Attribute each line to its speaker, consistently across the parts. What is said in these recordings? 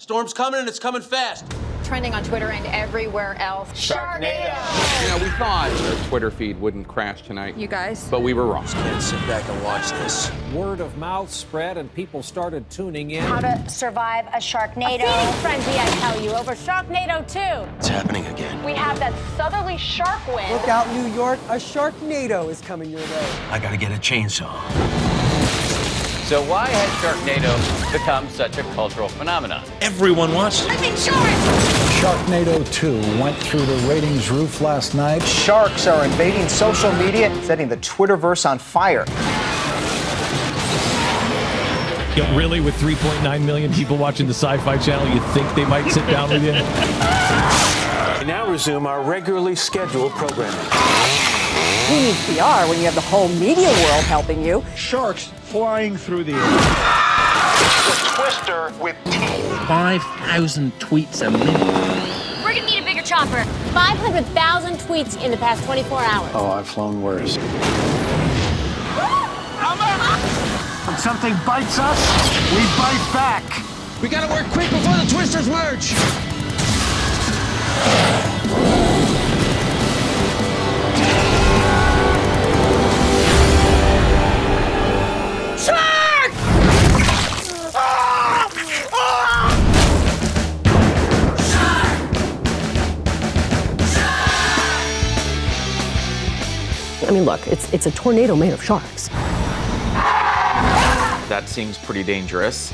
Speaker 1: Storm's coming, and it's coming fast.
Speaker 2: Trending on Twitter and everywhere else.
Speaker 3: Sharknado!
Speaker 4: Yeah, we thought our Twitter feed wouldn't crash tonight.
Speaker 2: You guys?
Speaker 4: But we were wrong.
Speaker 1: Just can't sit back and watch this.
Speaker 5: Word of mouth spread and people started tuning in.
Speaker 6: How to survive a Sharknado.
Speaker 7: A feeding frenzy, I tell you, over Sharknado 2.
Speaker 1: It's happening again.
Speaker 2: We have that southerly shark wind.
Speaker 8: Look out, New York, a Sharknado is coming your way.
Speaker 1: I gotta get a chainsaw.
Speaker 3: So why has Sharknado become such a cultural phenomenon?
Speaker 1: Everyone wants it.
Speaker 7: I think sharks!
Speaker 9: Sharknado 2 went through the ratings roof last night.
Speaker 10: Sharks are invading social media, setting the Twitterverse on fire.
Speaker 11: Really, with 3.9 million people watching the Syfy channel, you think they might sit down with you?
Speaker 5: We now resume our regularly scheduled programming.
Speaker 8: Who needs PR when you have the whole media world helping you?
Speaker 9: Sharks flying through the air.
Speaker 10: The Twister with teeth.
Speaker 12: 5,000 tweets a minute.
Speaker 7: We're gonna need a bigger chopper. 500,000 tweets in the past 24 hours.
Speaker 9: Oh, I've flown worse.
Speaker 10: When something bites us, we bite back.
Speaker 1: We gotta work quick before the Twisters merge.
Speaker 7: Shark!
Speaker 8: I mean, look, it's a tornado made of sharks.
Speaker 3: That seems pretty dangerous.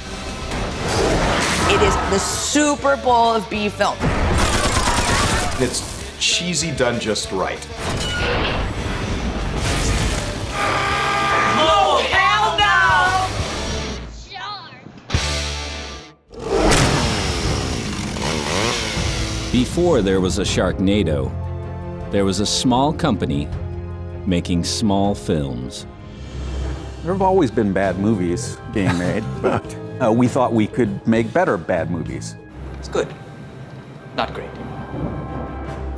Speaker 13: It is the Super Bowl of B film.
Speaker 14: It's cheesy done just right.
Speaker 7: Oh, hell no!
Speaker 12: Before there was a Sharknado, there was a small company making small films.
Speaker 9: There have always been bad movies being made, but we thought we could make better bad movies.
Speaker 3: It's good. Not great.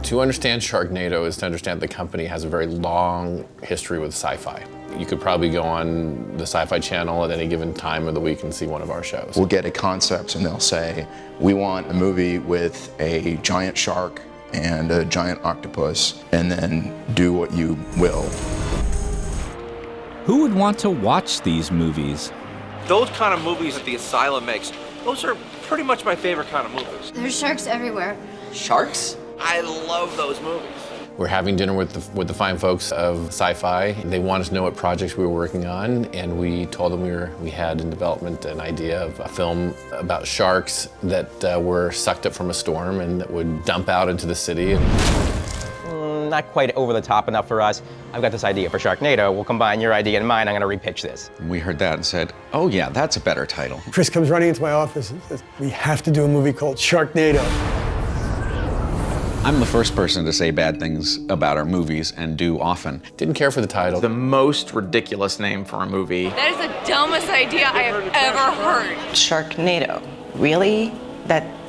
Speaker 15: To understand Sharknado is to understand the company has a very long history with Syfy. You could probably go on the Syfy channel at any given time of the week and see one of our shows.
Speaker 14: We'll get a concept and they'll say, we want a movie with a giant shark and a giant octopus, and then do what you will.
Speaker 12: Who would want to watch these movies?
Speaker 1: Those kind of movies that the Asylum makes, those are pretty much my favorite kind of movies.
Speaker 6: There's sharks everywhere.
Speaker 3: Sharks?
Speaker 1: I love those movies.
Speaker 15: We're having dinner with the fine folks of Syfy. They wanted to know what projects we were working on, and we told them we had in development an idea of a film about sharks that were sucked up from a storm and that would dump out into the city.
Speaker 3: Not quite over the top enough for us. I've got this idea for Sharknado. We'll combine your idea and mine. I'm gonna repitch this.
Speaker 4: And we heard that and said, oh yeah, that's a better title.
Speaker 8: Chris comes running into my office and says, we have to do a movie called Sharknado.
Speaker 4: I'm the first person to say bad things about our movies, and do often.
Speaker 15: Didn't care for the title.
Speaker 3: The most ridiculous name for a movie.
Speaker 2: That is the dumbest idea I have ever heard.
Speaker 13: Sharknado. Really?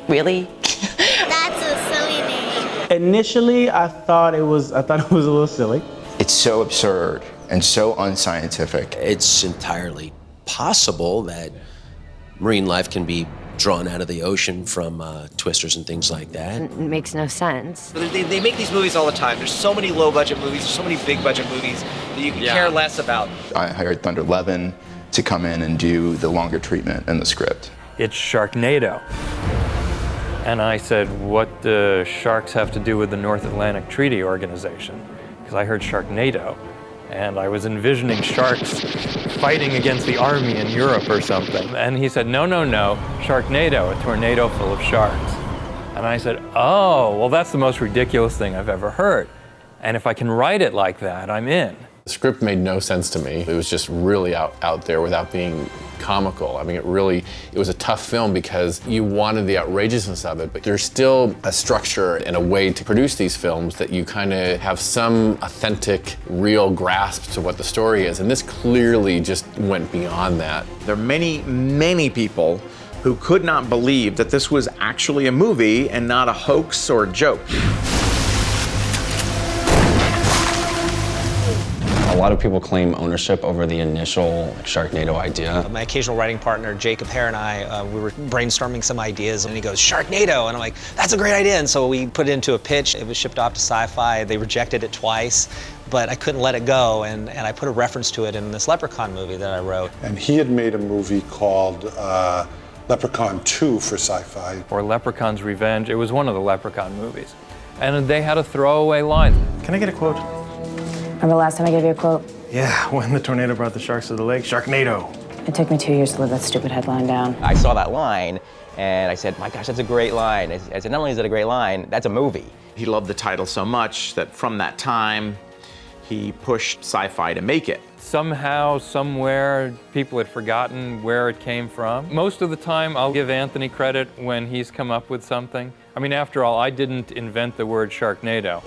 Speaker 13: Really?
Speaker 6: That's a silly name.
Speaker 12: Initially, I thought it was a little silly.
Speaker 14: It's so absurd and so unscientific.
Speaker 1: It's entirely possible that marine life can be drawn out of the ocean from twisters and things like that.
Speaker 6: It makes no sense.
Speaker 1: They make these movies all the time. There's so many low-budget movies, there's so many big-budget movies that you can care less about.
Speaker 14: I hired Thunder Levin to come in and do the longer treatment in the script.
Speaker 5: It's Sharknado. And I said, what do sharks have to do with the North Atlantic Treaty Organization? Because I heard Sharknado, and I was envisioning sharks fighting against the army in Europe or something. And he said, no, Sharknado, a tornado full of sharks. And I said, oh, well, that's the most ridiculous thing I've ever heard. And if I can write it like that, I'm in.
Speaker 15: The script made no sense to me. It was just really out there without being comical. I mean, it was a tough film because you wanted the outrageousness of it, but there's still a structure and a way to produce these films that you kind of have some authentic, real grasp to what the story is. And this clearly just went beyond that.
Speaker 4: There are many people who could not believe that this was actually a movie and not a hoax or a joke.
Speaker 15: A
Speaker 16: lot of people claim ownership over the initial Sharknado idea.
Speaker 17: My occasional writing partner, Jacob Hare, and I, we were brainstorming some ideas, and he goes, Sharknado, and I'm like, that's a great idea, and so we put it into a pitch. It was shipped off to Syfy. They rejected it twice, but I couldn't let it go, and I put a reference to it in this Leprechaun movie that I wrote.
Speaker 10: And he had made a movie called Leprechaun 2 for Syfy.
Speaker 5: Or Leprechaun's Revenge. It was one of the Leprechaun movies. And they had a throwaway line.
Speaker 18: Can I get a quote?
Speaker 6: Remember last time I gave you a quote?
Speaker 18: Yeah, when the tornado brought the sharks to the lake. Sharknado.
Speaker 6: It took me 2 years to live that stupid headline down.
Speaker 3: I saw that line, and I said, my gosh, that's a great line. I said, not only is it a great line, that's a movie.
Speaker 4: He loved the title so much that from that time, he pushed Syfy to make it.
Speaker 5: Somehow, somewhere, people had forgotten where it came from. Most of the time, I'll give Anthony credit when he's come up with something. I mean, after all, I didn't invent the word Sharknado.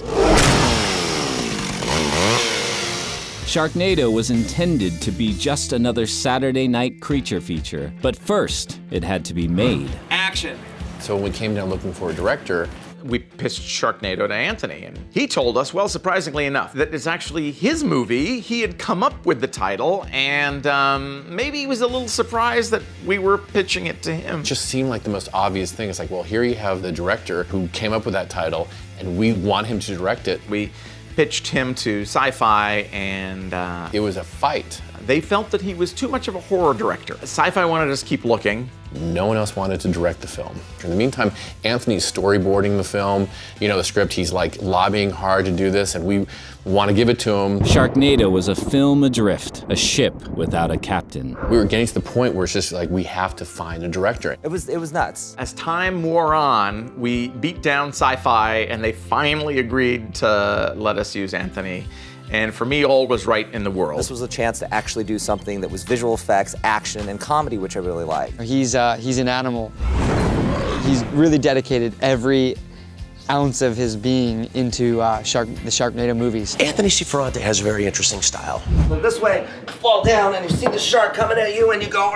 Speaker 12: Sharknado was intended to be just another Saturday night creature feature, but first, it had to be made.
Speaker 15: Action! So when we came down looking for a director,
Speaker 4: we pitched Sharknado to Anthony, and he told us, well, surprisingly enough, that it's actually his movie. He had come up with the title, and maybe he was a little surprised that we were pitching it to him.
Speaker 15: it just seemed like the most obvious thing. It's like, well, here you have the director who came up with that title, and we want him to direct it.
Speaker 4: We pitched him to Syfy, and
Speaker 15: it was a fight.
Speaker 4: They felt that he was too much of a horror director. Syfy wanted us to keep looking.
Speaker 15: No one else wanted to direct the film. In the meantime, Anthony's storyboarding the film. You know, the script, he's like lobbying hard to do this, and we want to give it to him.
Speaker 12: Sharknado was a film adrift, a ship without a captain.
Speaker 15: We were getting to the point where it's just like, we have to find a director.
Speaker 19: It was nuts.
Speaker 4: As time wore on, we beat down Syfy, and they finally agreed to let us use Anthony. And for me, all was right in the world.
Speaker 19: This was a chance to actually do something that was visual effects, action, and comedy, which I really like.
Speaker 20: He's an animal. He's really dedicated every ounce of his being into the Sharknado movies.
Speaker 1: Anthony Ciferante has a very interesting style.
Speaker 19: Look this way, fall down, and you see the shark coming at you, and you go,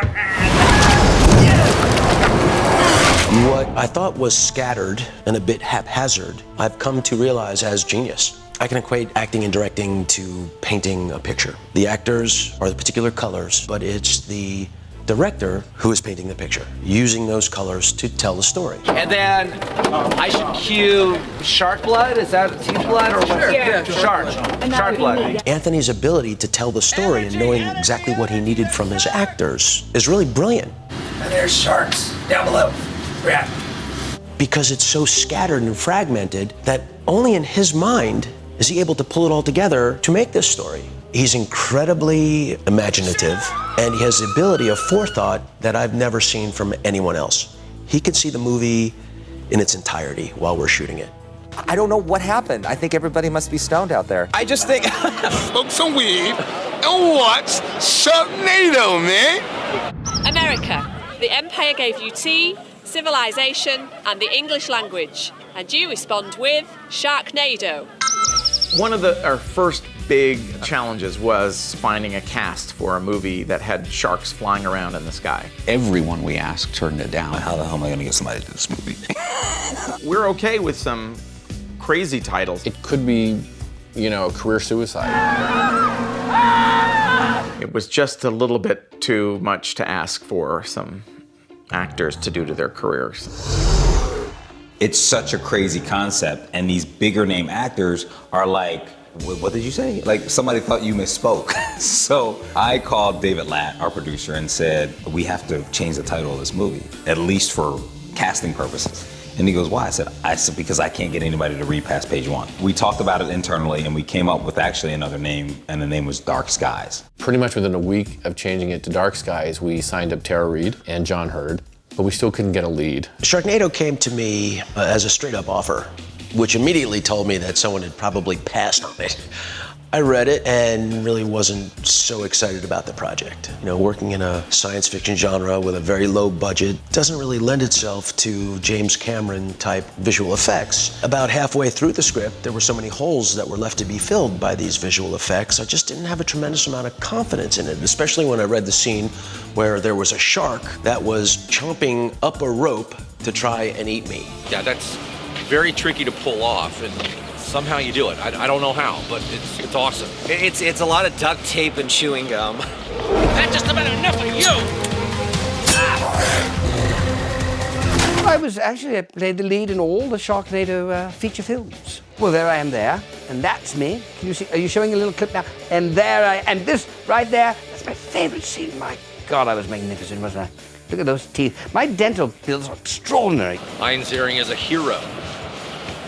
Speaker 1: What I thought was scattered and a bit haphazard, I've come to realize as genius. I can equate acting and directing to painting a picture. The actors are the particular colors, but it's the director who is painting the picture, using those colors to tell the story.
Speaker 19: And then I should cue shark blood? Is that teeth blood or what?
Speaker 20: Yeah.
Speaker 19: Shark blood.
Speaker 1: Anthony's ability to tell the story and knowing exactly what he needed from his actors is really brilliant.
Speaker 19: And there's sharks down below. Yeah.
Speaker 1: Because it's so scattered and fragmented that only in his mind is he able to pull it all together to make this story. He's incredibly imaginative, and he has the ability of forethought that I've never seen from anyone else. He can see the movie in its entirety while we're shooting it.
Speaker 19: I don't know what happened. I think everybody must be stoned out there. I just think...
Speaker 10: Smoke some weed and watch Sharknado, man.
Speaker 21: America. The Empire gave you tea, civilization, and the English language. And you respond with Sharknado.
Speaker 4: One of our first big challenges was finding a cast for a movie that had sharks flying around in the sky.
Speaker 9: Everyone we asked turned it down. How the hell am I going to get somebody to do this movie?
Speaker 4: We're okay with some crazy titles.
Speaker 15: It could be, you know, career suicide.
Speaker 4: It was just a little bit too much to ask for some actors to do to their careers.
Speaker 22: It's such a crazy concept, and these bigger name actors are like, what did you say? Like somebody thought you misspoke. So I called David Latt, our producer, and said, we have to change the title of this movie, at least for casting purposes. And he goes, why? I said, because I can't get anybody to read past page 1. We talked about it internally, and we came up with actually another name, and the name was Dark Skies.
Speaker 15: Pretty much within a week of changing it to Dark Skies, we signed up Tara Reid and John Hurd, but we still couldn't get a lead.
Speaker 1: Sharknado came to me as a straight-up offer, which immediately told me that someone had probably passed on it. I read it and really wasn't so excited about the project. You know, working in a science fiction genre with a very low budget doesn't really lend itself to James Cameron type visual effects. About halfway through the script, there were so many holes that were left to be filled by these visual effects. I just didn't have a tremendous amount of confidence in it, especially when I read the scene where there was a shark that was chomping up a rope to try and eat me.
Speaker 23: Yeah, that's very tricky to pull off. And
Speaker 19: Somehow you do it. I don't know how, but it's awesome.
Speaker 7: It's a lot of duct tape and chewing gum.
Speaker 19: That's just about enough of you!
Speaker 11: I was actually, I played the lead in all the Sharknado feature films. Well, there I am there, and that's me. Can you see, are you showing a little clip now? And there and this right there, that's my favorite scene. My God, I was magnificent, wasn't I? Look at those teeth. My dental bills are extraordinary.
Speaker 19: Ian Ziering is a hero.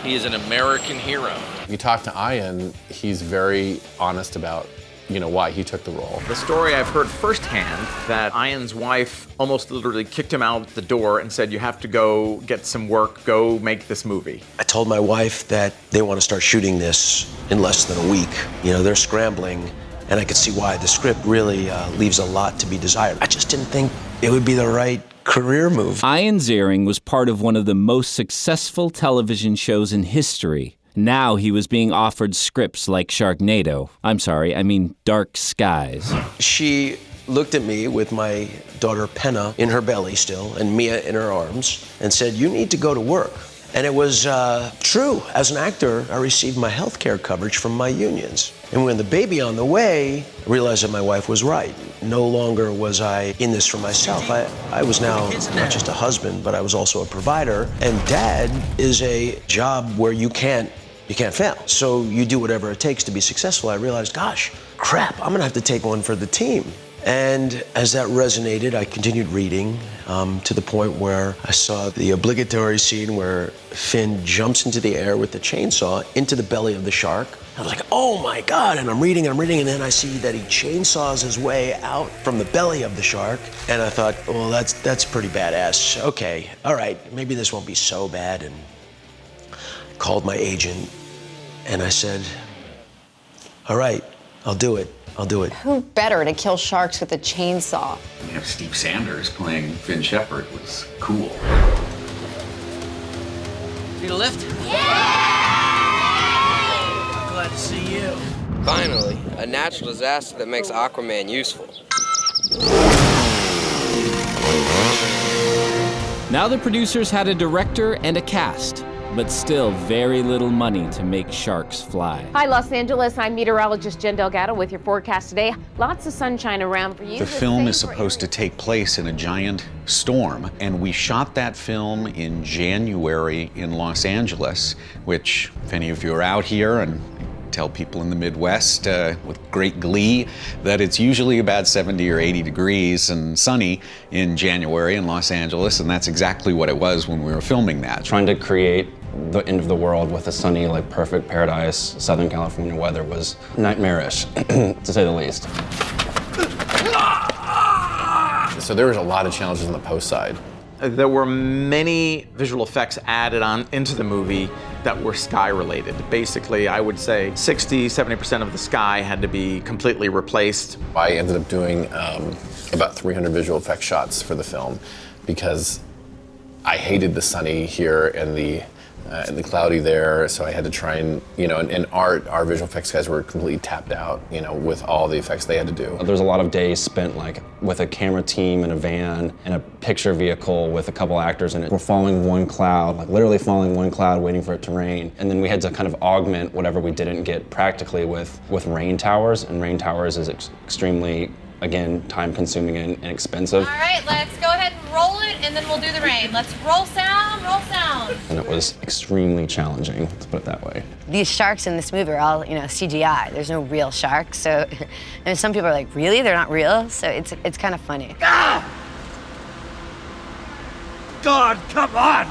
Speaker 19: He is an American hero.
Speaker 15: You talk to Ian, he's very honest about why he took the role.
Speaker 4: The story I've heard firsthand that Ian's wife almost literally kicked him out the door and said, you have to go get some work, go make this movie.
Speaker 1: I told my wife that they want to start shooting this in less than a week. They're scrambling, and I could see why. The script really leaves a lot to be desired. I just didn't think it would be the right career move.
Speaker 12: Ian Ziering was part of one of the most successful television shows in history. Now he was being offered scripts like Sharknado. Dark Skies.
Speaker 1: She looked at me with my daughter Penna in her belly still and Mia in her arms and said, you need to go to work. And it was true. As an actor, I received my health care coverage from my unions. And when the baby on the way, I realized that my wife was right. No longer was I in this for myself. I was now not just a husband, but I was also a provider. And dad is a job where you can't fail. So you do whatever it takes to be successful. I realized, gosh, crap, I'm gonna have to take one for the team. And as that resonated, I continued reading to the point where I saw the obligatory scene where Finn jumps into the air with the chainsaw into the belly of the shark. I was like, oh my God, and I'm reading, and then I see that he chainsaws his way out from the belly of the shark. And I thought, well, that's pretty badass. Okay, all right, maybe this won't be so bad. And I called my agent and I said, all right, I'll do it.
Speaker 2: Who better to kill sharks with a chainsaw?
Speaker 23: You have Steve Sanders playing Finn Shepard was cool.
Speaker 7: Need a lift?
Speaker 19: Glad to see you.
Speaker 7: Finally, a natural disaster that makes Aquaman useful.
Speaker 12: Now the producers had a director and a cast, but still very little money to make sharks fly.
Speaker 24: Hi, Los Angeles. I'm meteorologist Jen Delgado with your forecast today. Lots of sunshine around for you.
Speaker 25: The film is supposed to take place in a giant storm, and we shot that film in January in Los Angeles, which, if any of you are out here, and tell people in the Midwest with great glee that it's usually about 70 or 80 degrees and sunny in January in Los Angeles, and that's exactly what it was when we were filming that.
Speaker 16: Trying to create the end of the world with a sunny, perfect paradise, Southern California weather was nightmarish, to say the least.
Speaker 15: So there was a lot of challenges on the post side.
Speaker 4: There were many visual effects added on into the movie that were sky related. Basically, I would say 60–70% of the sky had to be completely replaced.
Speaker 15: I ended up doing about 300 visual effects shots for the film because I hated the sunny here and the cloudy there, so I had to try and, and our visual effects guys were completely tapped out, with all the effects they had to do.
Speaker 16: There's a lot of days spent with a camera team in a van and a picture vehicle with a couple actors in it. We're following one cloud, literally following one cloud, waiting for it to rain. And then we had to kind of augment whatever we didn't get practically with rain towers, and rain towers is extremely, again, time-consuming and expensive.
Speaker 2: All right, let's go ahead and roll it, and then we'll do the rain. Let's roll sound, roll sound.
Speaker 16: And it was extremely challenging, let's put it that way.
Speaker 26: These sharks in this movie are all, CGI. There's no real sharks, so, and some people are like, really? They're not real? So it's kind of funny.
Speaker 10: Ah! God, come on!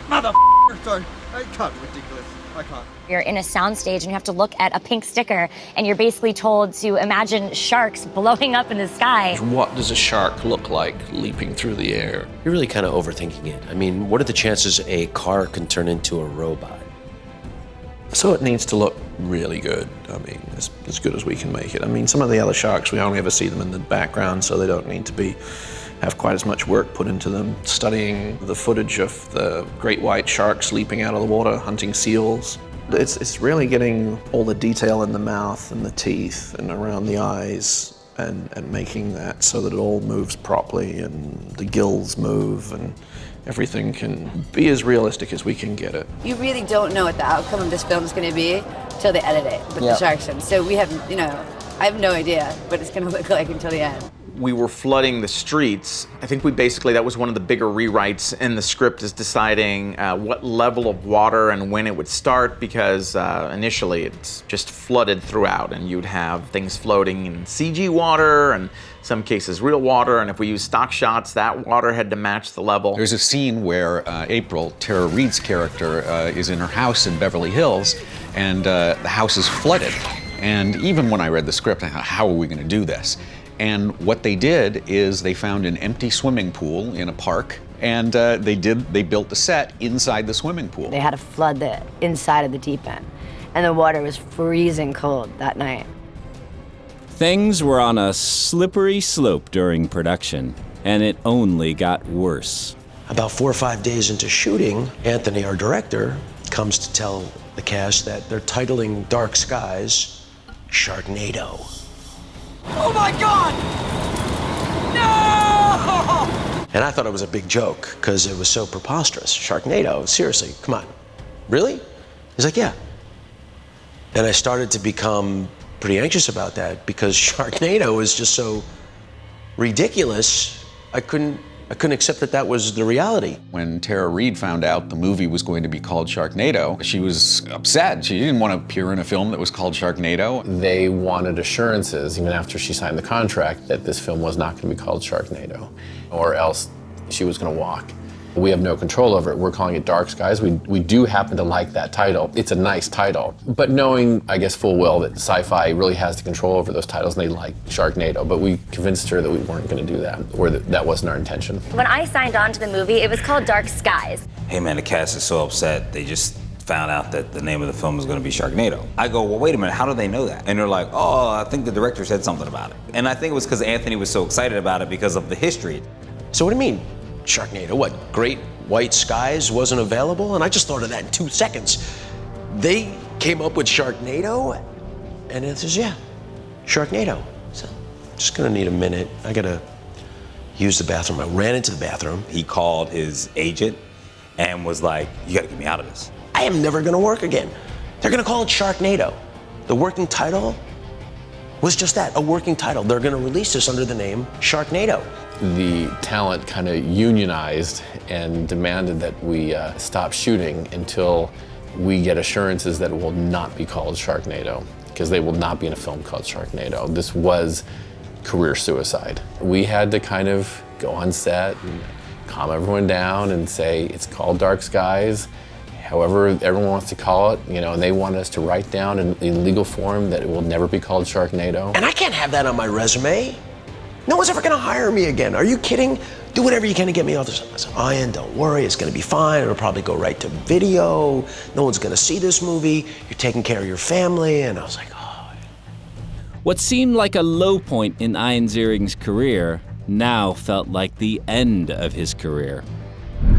Speaker 10: Motherfucker! Sorry, I can't, ridiculous. I can't.
Speaker 27: You're in a soundstage and you have to look at a pink sticker and you're basically told to imagine sharks blowing up in the sky.
Speaker 1: What does a shark look like leaping through the air? You're really kind of overthinking it. I mean, what are the chances a car can turn into a robot?
Speaker 28: So it needs to look really good. I mean, as good as we can make it. I mean, some of the other sharks, we only ever see them in the background, so they don't need to have quite as much work put into them. Studying the footage of the great white sharks leaping out of the water, hunting seals. It's really getting all the detail in the mouth and the teeth and around the eyes and making that so that it all moves properly and the gills move and everything can be as realistic as we can get it.
Speaker 26: You really don't know what the outcome of this film is going to be till they edit it with the sharks in. So we have, I have no idea what it's going to look like until the end.
Speaker 4: We were flooding the streets. I think that was one of the bigger rewrites in the script, is deciding what level of water and when it would start, because initially it's just flooded throughout, and you'd have things floating in CG water and some cases real water, and if we use stock shots, that water had to match the level.
Speaker 25: There's a scene where April, Tara Reid's character, is in her house in Beverly Hills, and the house is flooded. And even when I read the script, I thought, how are we going to do this? And what they did is they found an empty swimming pool in a park, and they built the set inside the swimming pool.
Speaker 26: They had to flood the inside of the deep end, and the water was freezing cold that night.
Speaker 12: Things were on a slippery slope during production, and it only got worse.
Speaker 1: About 4 or 5 days into shooting, Anthony, our director, comes to tell the cast that they're titling Dark Skies Sharknado.
Speaker 10: Oh my God! No!
Speaker 1: And I thought it was a big joke because it was so preposterous. Sharknado, seriously, come on. Really? He's like, yeah. And I started to become pretty anxious about that because Sharknado is just so ridiculous. I couldn't accept that that was the reality.
Speaker 25: When Tara Reid found out the movie was going to be called Sharknado, she was upset. She didn't want to appear in a film that was called Sharknado.
Speaker 15: They wanted assurances, even after she signed the contract, that this film was not going to be called Sharknado, or else she was going to walk. We have no control over it. We're calling it Dark Skies. We do happen to like that title. It's a nice title. But knowing, I guess, full well that Syfy really has the control over those titles, and they like Sharknado. But we convinced her that we weren't going to do that, or that wasn't our intention.
Speaker 27: When I signed on to the movie, it was called Dark Skies.
Speaker 22: Hey man, the cast is so upset. They just found out that the name of the film is going to be Sharknado. I go, well, wait a minute, how do they know that? And they're like, oh, I think the director said something about it. And I think it was because Anthony was so excited about it because of the history.
Speaker 1: So what do you mean, Sharknado? What, Great White Skies wasn't available? And I just thought of that in 2 seconds. They came up with Sharknado, and it says, yeah, Sharknado. So I'm just gonna need a minute. I gotta use the bathroom. I ran into the bathroom.
Speaker 22: He called his agent and was like, you gotta get me out of this.
Speaker 1: I am never gonna work again. They're gonna call it Sharknado. The working title was just that, a working title. They're gonna release this under the name Sharknado.
Speaker 15: The talent kind of unionized and demanded that we stop shooting until we get assurances that it will not be called Sharknado, because they will not be in a film called Sharknado. This was career suicide. We had to kind of go on set and calm everyone down and say it's called Dark Skies, however everyone wants to call it, and they want us to write down in legal form that it will never be called Sharknado.
Speaker 1: And I can't have that on my resume. No one's ever gonna hire me again. Are you kidding? Do whatever you can to get me off this. I said, Ian, don't worry, it's gonna be fine. It'll probably go right to video. No one's gonna see this movie. You're taking care of your family. And I was like, oh.
Speaker 12: What seemed like a low point in Ian Ziering's career now felt like the end of his career.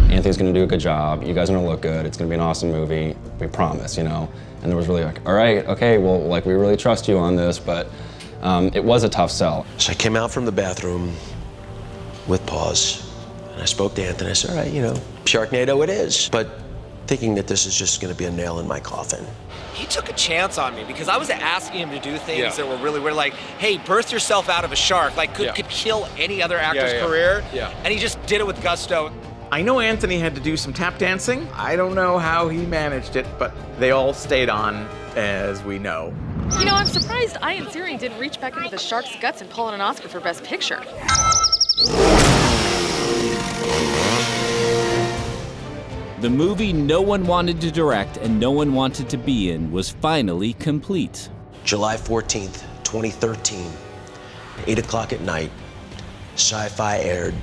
Speaker 16: Anthony's gonna do a good job. You guys are gonna look good. It's gonna be an awesome movie. We promise, And there was really like, all right, okay, well, we really trust you on this, but it was a tough sell.
Speaker 1: So I came out from the bathroom with pause, and I spoke to Anthony. I said, all right, Sharknado it is, but thinking that this is just gonna be a nail in my coffin.
Speaker 19: He took a chance on me because I was asking him to do things that were really weird, like, hey, birth yourself out of a shark, could kill any other actor's career, and he just did it with gusto.
Speaker 4: I know Anthony had to do some tap dancing. I don't know how he managed it, but they all stayed on, as we know.
Speaker 3: I'm surprised Ian Ziering didn't reach back into the shark's guts and pull in an Oscar for Best Picture.
Speaker 12: The movie no one wanted to direct and no one wanted to be in was finally complete.
Speaker 1: July 14th, 2013, 8 o'clock at night, Syfy aired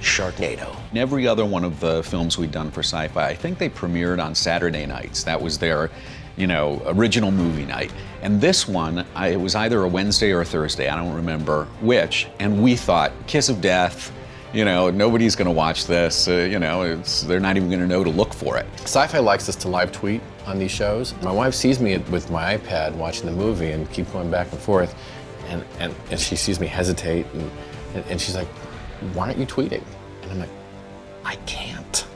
Speaker 1: Sharknado.
Speaker 25: In every other one of the films we'd done for Syfy, I think they premiered on Saturday nights. That was their, original movie night. And this one, it was either a Wednesday or a Thursday, I don't remember which, and we thought, kiss of death, nobody's gonna watch this, they're not even gonna know to look for it.
Speaker 15: Syfy likes us to live tweet on these shows. My wife sees me with my iPad watching the movie and keep going back and forth, and she sees me hesitate, and she's like, why aren't you tweeting? And I'm like, I can't.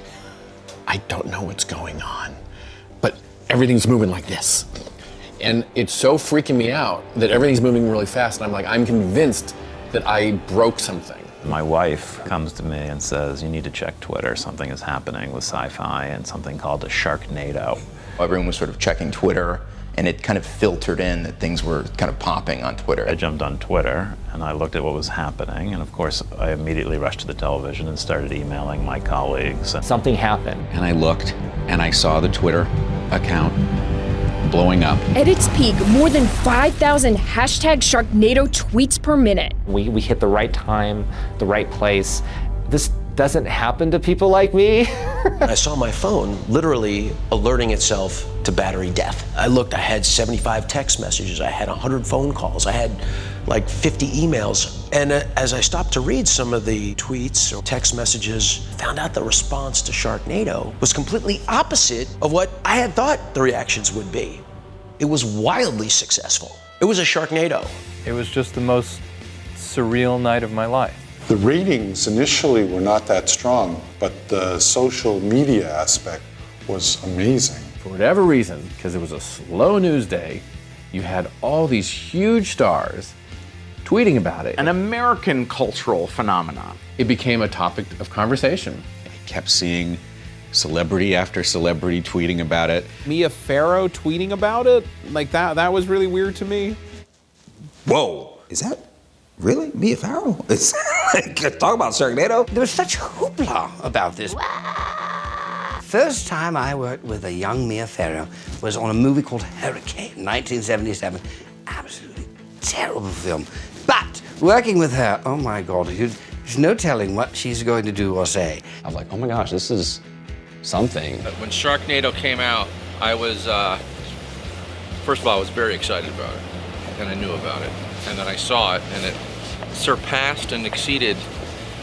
Speaker 15: I don't know what's going on, but everything's moving like this. And it's so freaking me out that everything's moving really fast, and I'm convinced that I broke something.
Speaker 5: My wife comes to me and says, you need to check Twitter. Something is happening with Syfy and something called a Sharknado.
Speaker 6: Everyone was sort of checking Twitter, and it kind of filtered in that things were kind of popping on Twitter.
Speaker 5: I jumped on Twitter and I looked at what was happening, and of course I immediately rushed to the television and started emailing my colleagues.
Speaker 25: Something happened. And I looked and I saw the Twitter account blowing up.
Speaker 8: At its peak, more than 5,000 #Sharknado tweets per minute.
Speaker 13: We hit the right time, the right place. This doesn't happen to people like me.
Speaker 1: I saw my phone literally alerting itself to battery death. I looked, I had 75 text messages, I had 100 phone calls, I had like 50 emails. And as I stopped to read some of the tweets or text messages, found out the response to Sharknado was completely opposite of what I had thought the reactions would be. It was wildly successful. It was a Sharknado.
Speaker 14: It was just the most surreal night of my life.
Speaker 17: The ratings initially were not that strong, but the social media aspect was amazing.
Speaker 15: For whatever reason, because it was a slow news day, you had all these huge stars tweeting about it. An American cultural phenomenon. It became a topic of conversation.
Speaker 25: I kept seeing celebrity after celebrity tweeting about it.
Speaker 18: Mia Farrow tweeting about it? Like that was really weird to me.
Speaker 22: Whoa, is that really Mia Farrow? Talk about Sharknado.
Speaker 11: There was such hoopla about this. First time I worked with a young Mia Farrow was on a movie called Hurricane, 1977. Absolutely terrible film. But working with her, oh my God, there's no telling what she's going to do or say.
Speaker 16: I was like, oh my gosh, this is something.
Speaker 20: When Sharknado came out, I was, first of all, I was very excited about it, and I knew about it. And then I saw it, and it surpassed and exceeded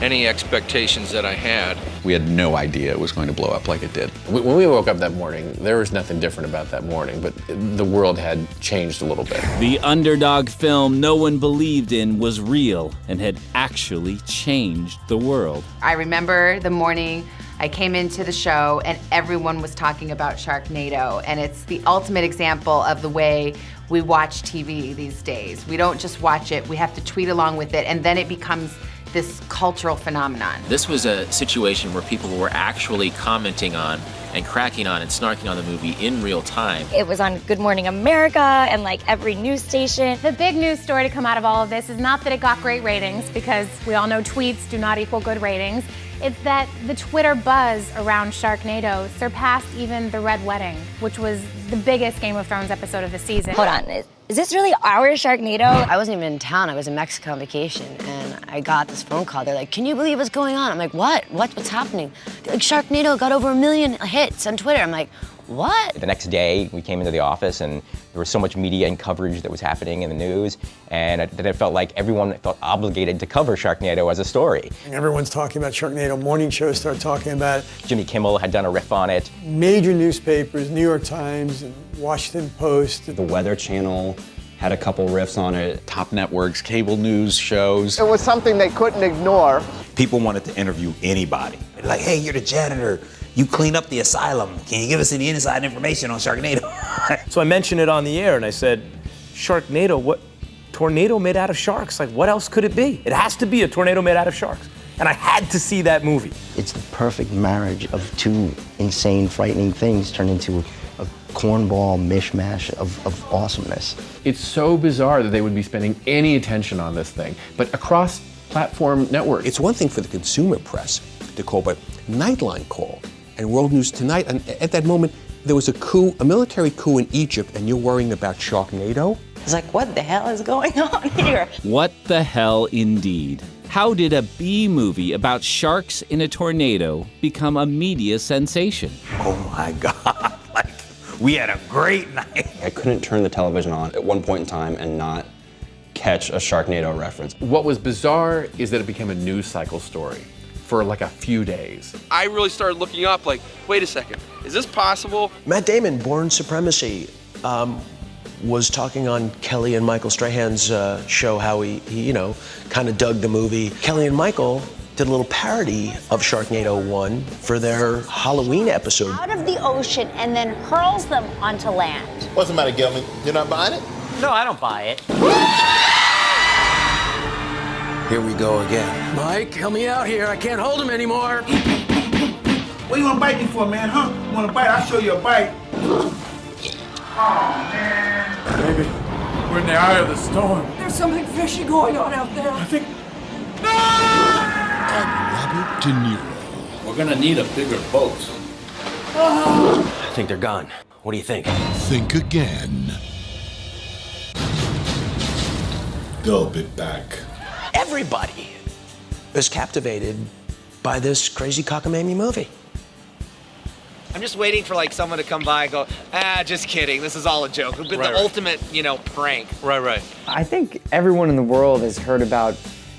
Speaker 20: any expectations that I had.
Speaker 25: We had no idea it was going to blow up like it did.
Speaker 15: When we woke up that morning, there was nothing different about that morning, but the world had changed a little bit.
Speaker 12: The underdog film no one believed in was real and had actually changed the world.
Speaker 29: I remember the morning I came into the show and everyone was talking about Sharknado, and it's the ultimate example of the way we watch TV these days. We don't just watch it, we have to tweet along with it, and then it becomes this cultural phenomenon.
Speaker 30: This was a situation where people were actually commenting on and cracking on and snarking on the movie in real time.
Speaker 27: It was on Good Morning America and like every news station.
Speaker 2: The big news story to come out of all of this is not that it got great ratings, because we all know tweets do not equal good ratings. It's that the Twitter buzz around Sharknado surpassed even The Red Wedding, which was the biggest Game of Thrones episode of the season.
Speaker 27: Hold on, is this really our Sharknado?
Speaker 26: I wasn't even in town, I was in Mexico on vacation, and I got this phone call. They're like, can you believe what's going on? I'm like, what? What's happening? They're like, Sharknado got over 1 million hits on Twitter. I'm like, what?
Speaker 31: The next day, we came into the office and there was so much media and coverage that was happening in the news, and then it felt like everyone felt obligated to cover Sharknado as a story.
Speaker 32: Everyone's talking about Sharknado. Morning shows start talking about it.
Speaker 31: Jimmy Kimmel had done a riff on it.
Speaker 32: Major newspapers, New York Times and Washington Post.
Speaker 16: The Weather Channel had a couple riffs on it.
Speaker 25: Top networks, cable news shows.
Speaker 10: It was something they couldn't ignore.
Speaker 22: People wanted to interview anybody. They're like, hey, you're the janitor. You clean up the asylum. Can you give us any inside information on Sharknado?
Speaker 33: So I mentioned it on the air and I said, Sharknado, what? Tornado made out of sharks? Like, what else could it be? It has to be a tornado made out of sharks. And I had to see that movie.
Speaker 34: It's the perfect marriage of two insane, frightening things turned into a cornball mishmash of awesomeness.
Speaker 15: It's so bizarre that they would be spending any attention on this thing, but across platform networks.
Speaker 35: It's one thing for the consumer press to call, but Nightline called and World News Tonight, and at that moment, there was a coup, a military coup in Egypt, and you're worrying about Sharknado?
Speaker 27: It's like, what the hell is going on here?
Speaker 12: What the hell indeed? How did a B movie about sharks in a tornado become a media sensation?
Speaker 22: Oh my God, we had a great night.
Speaker 16: I couldn't turn the television on at one point in time and not catch a Sharknado reference.
Speaker 15: What was bizarre is that it became a news cycle story for like a few days.
Speaker 20: I really started looking up like, wait a second, is this possible?
Speaker 1: Matt Damon, Born Supremacy, was talking on Kelly and Michael Strahan's show how he kind of dug the movie. Kelly and Michael did a little parody of Sharknado 1 for their Halloween episode.
Speaker 3: Out of the ocean and then hurls them onto land.
Speaker 4: What's the matter, Gilman? You're not buying it?
Speaker 5: No, I don't buy it.
Speaker 6: Here we go again. Mike, help me out here. I can't hold him anymore.
Speaker 4: What do you want to bite me for, man, huh? You want to bite? I'll show you a bite. Oh, man.
Speaker 7: Baby, we're in the eye of the storm.
Speaker 8: There's something fishy going on out there. I think.
Speaker 7: Robert De Niro. We're gonna need a bigger boat.
Speaker 6: I think they're gone. What do you think?
Speaker 7: Think again. They'll be back.
Speaker 1: Everybody is captivated by this crazy cockamamie movie.
Speaker 5: I'm just waiting for like someone to come by and go, just kidding. This is all a joke. But the ultimate, prank.
Speaker 20: Right.
Speaker 9: I think everyone in the world has heard about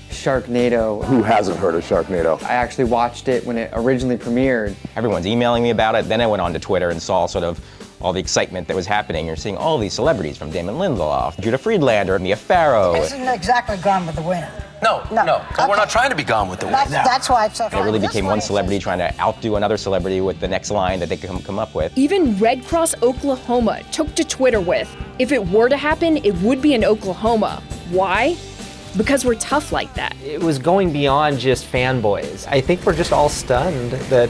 Speaker 9: Sharknado.
Speaker 31: Who hasn't heard of Sharknado?
Speaker 9: I actually watched it when it originally premiered.
Speaker 31: Everyone's emailing me about it. Then I went on to Twitter and saw sort of all the excitement that was happening. You're seeing all these celebrities from Damon Lindelof, Judah Friedlander, Mia Farrow.
Speaker 3: This isn't exactly Gone with the Wind.
Speaker 6: No. But we're not trying to be Gone with the Wind.
Speaker 3: That's why it's so
Speaker 31: It really became one celebrity trying to outdo another celebrity with the next line that they could come up with.
Speaker 13: Even Red Cross Oklahoma took to Twitter with, if it were to happen, it would be in Oklahoma. Why? Because we're tough like that.
Speaker 5: It was going beyond just fanboys. I think we're just all stunned that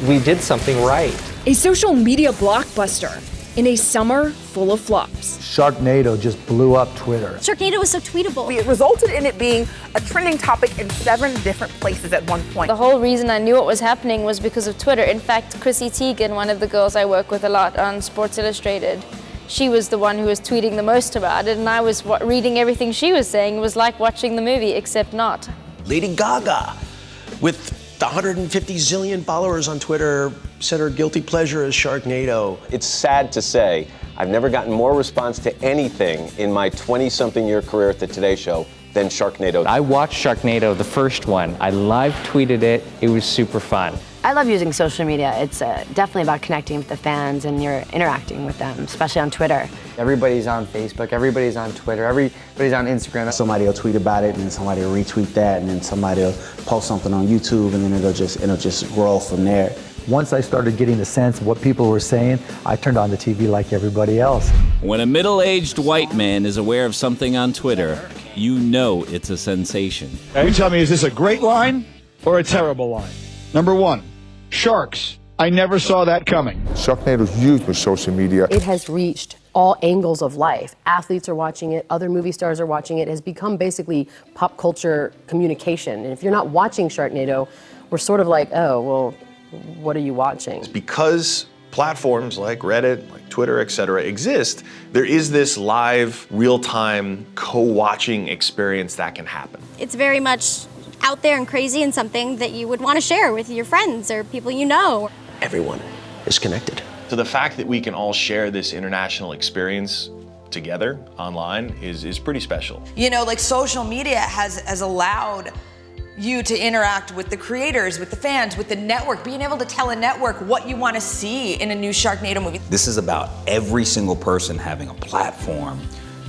Speaker 5: we did something right.
Speaker 13: A social media blockbuster in a summer full of flops.
Speaker 14: Sharknado just blew up Twitter.
Speaker 3: Sharknado was so tweetable.
Speaker 17: It resulted in it being a trending topic in 7 different places at one point.
Speaker 19: The whole reason I knew what was happening was because of Twitter. In fact, Chrissy Teigen, one of the girls I work with a lot on Sports Illustrated, she was the one who was tweeting the most about it, and I was reading everything she was saying. It was like watching the movie, except not.
Speaker 1: Lady Gaga, with the 150 zillion followers on Twitter, said her guilty pleasure is Sharknado.
Speaker 19: It's sad to say, I've never gotten more response to anything in my 20-something-year career at the Today Show than Sharknado.
Speaker 9: I watched Sharknado, the first one. I live tweeted it. It was super fun.
Speaker 26: I love using social media. It's definitely about connecting with the fans and you're interacting with them, especially on Twitter.
Speaker 9: Everybody's on Facebook, everybody's on Twitter, everybody's on Instagram.
Speaker 21: Somebody will tweet about it, and then somebody will retweet that, and then somebody will post something on YouTube, and then it'll just grow from there.
Speaker 14: Once I started getting the sense of what people were saying, I turned on the TV like everybody else.
Speaker 12: When a middle-aged white man is aware of something on Twitter, you know it's a sensation.
Speaker 23: You tell me, is this a great line or a terrible line? Number 1, sharks. I never saw that coming.
Speaker 24: Sharknado's huge with social media.
Speaker 28: It has reached all angles of life. Athletes are watching it, other movie stars are watching it. It has become basically pop culture communication. And if you're not watching Sharknado, we're sort of like, oh, well, what are you watching? Because platforms like Reddit, like Twitter, etc. exist, there is this live, real-time, co-watching experience that can happen.
Speaker 3: It's very much out there and crazy and something that you would want to share with your friends or people you know.
Speaker 1: Everyone is connected.
Speaker 28: So the fact that we can all share this international experience together online is pretty special.
Speaker 17: You know, like social media has allowed you to interact with the creators, with the fans, with the network, being able to tell a network what you want to see in a new Sharknado movie.
Speaker 22: This is about every single person having a platform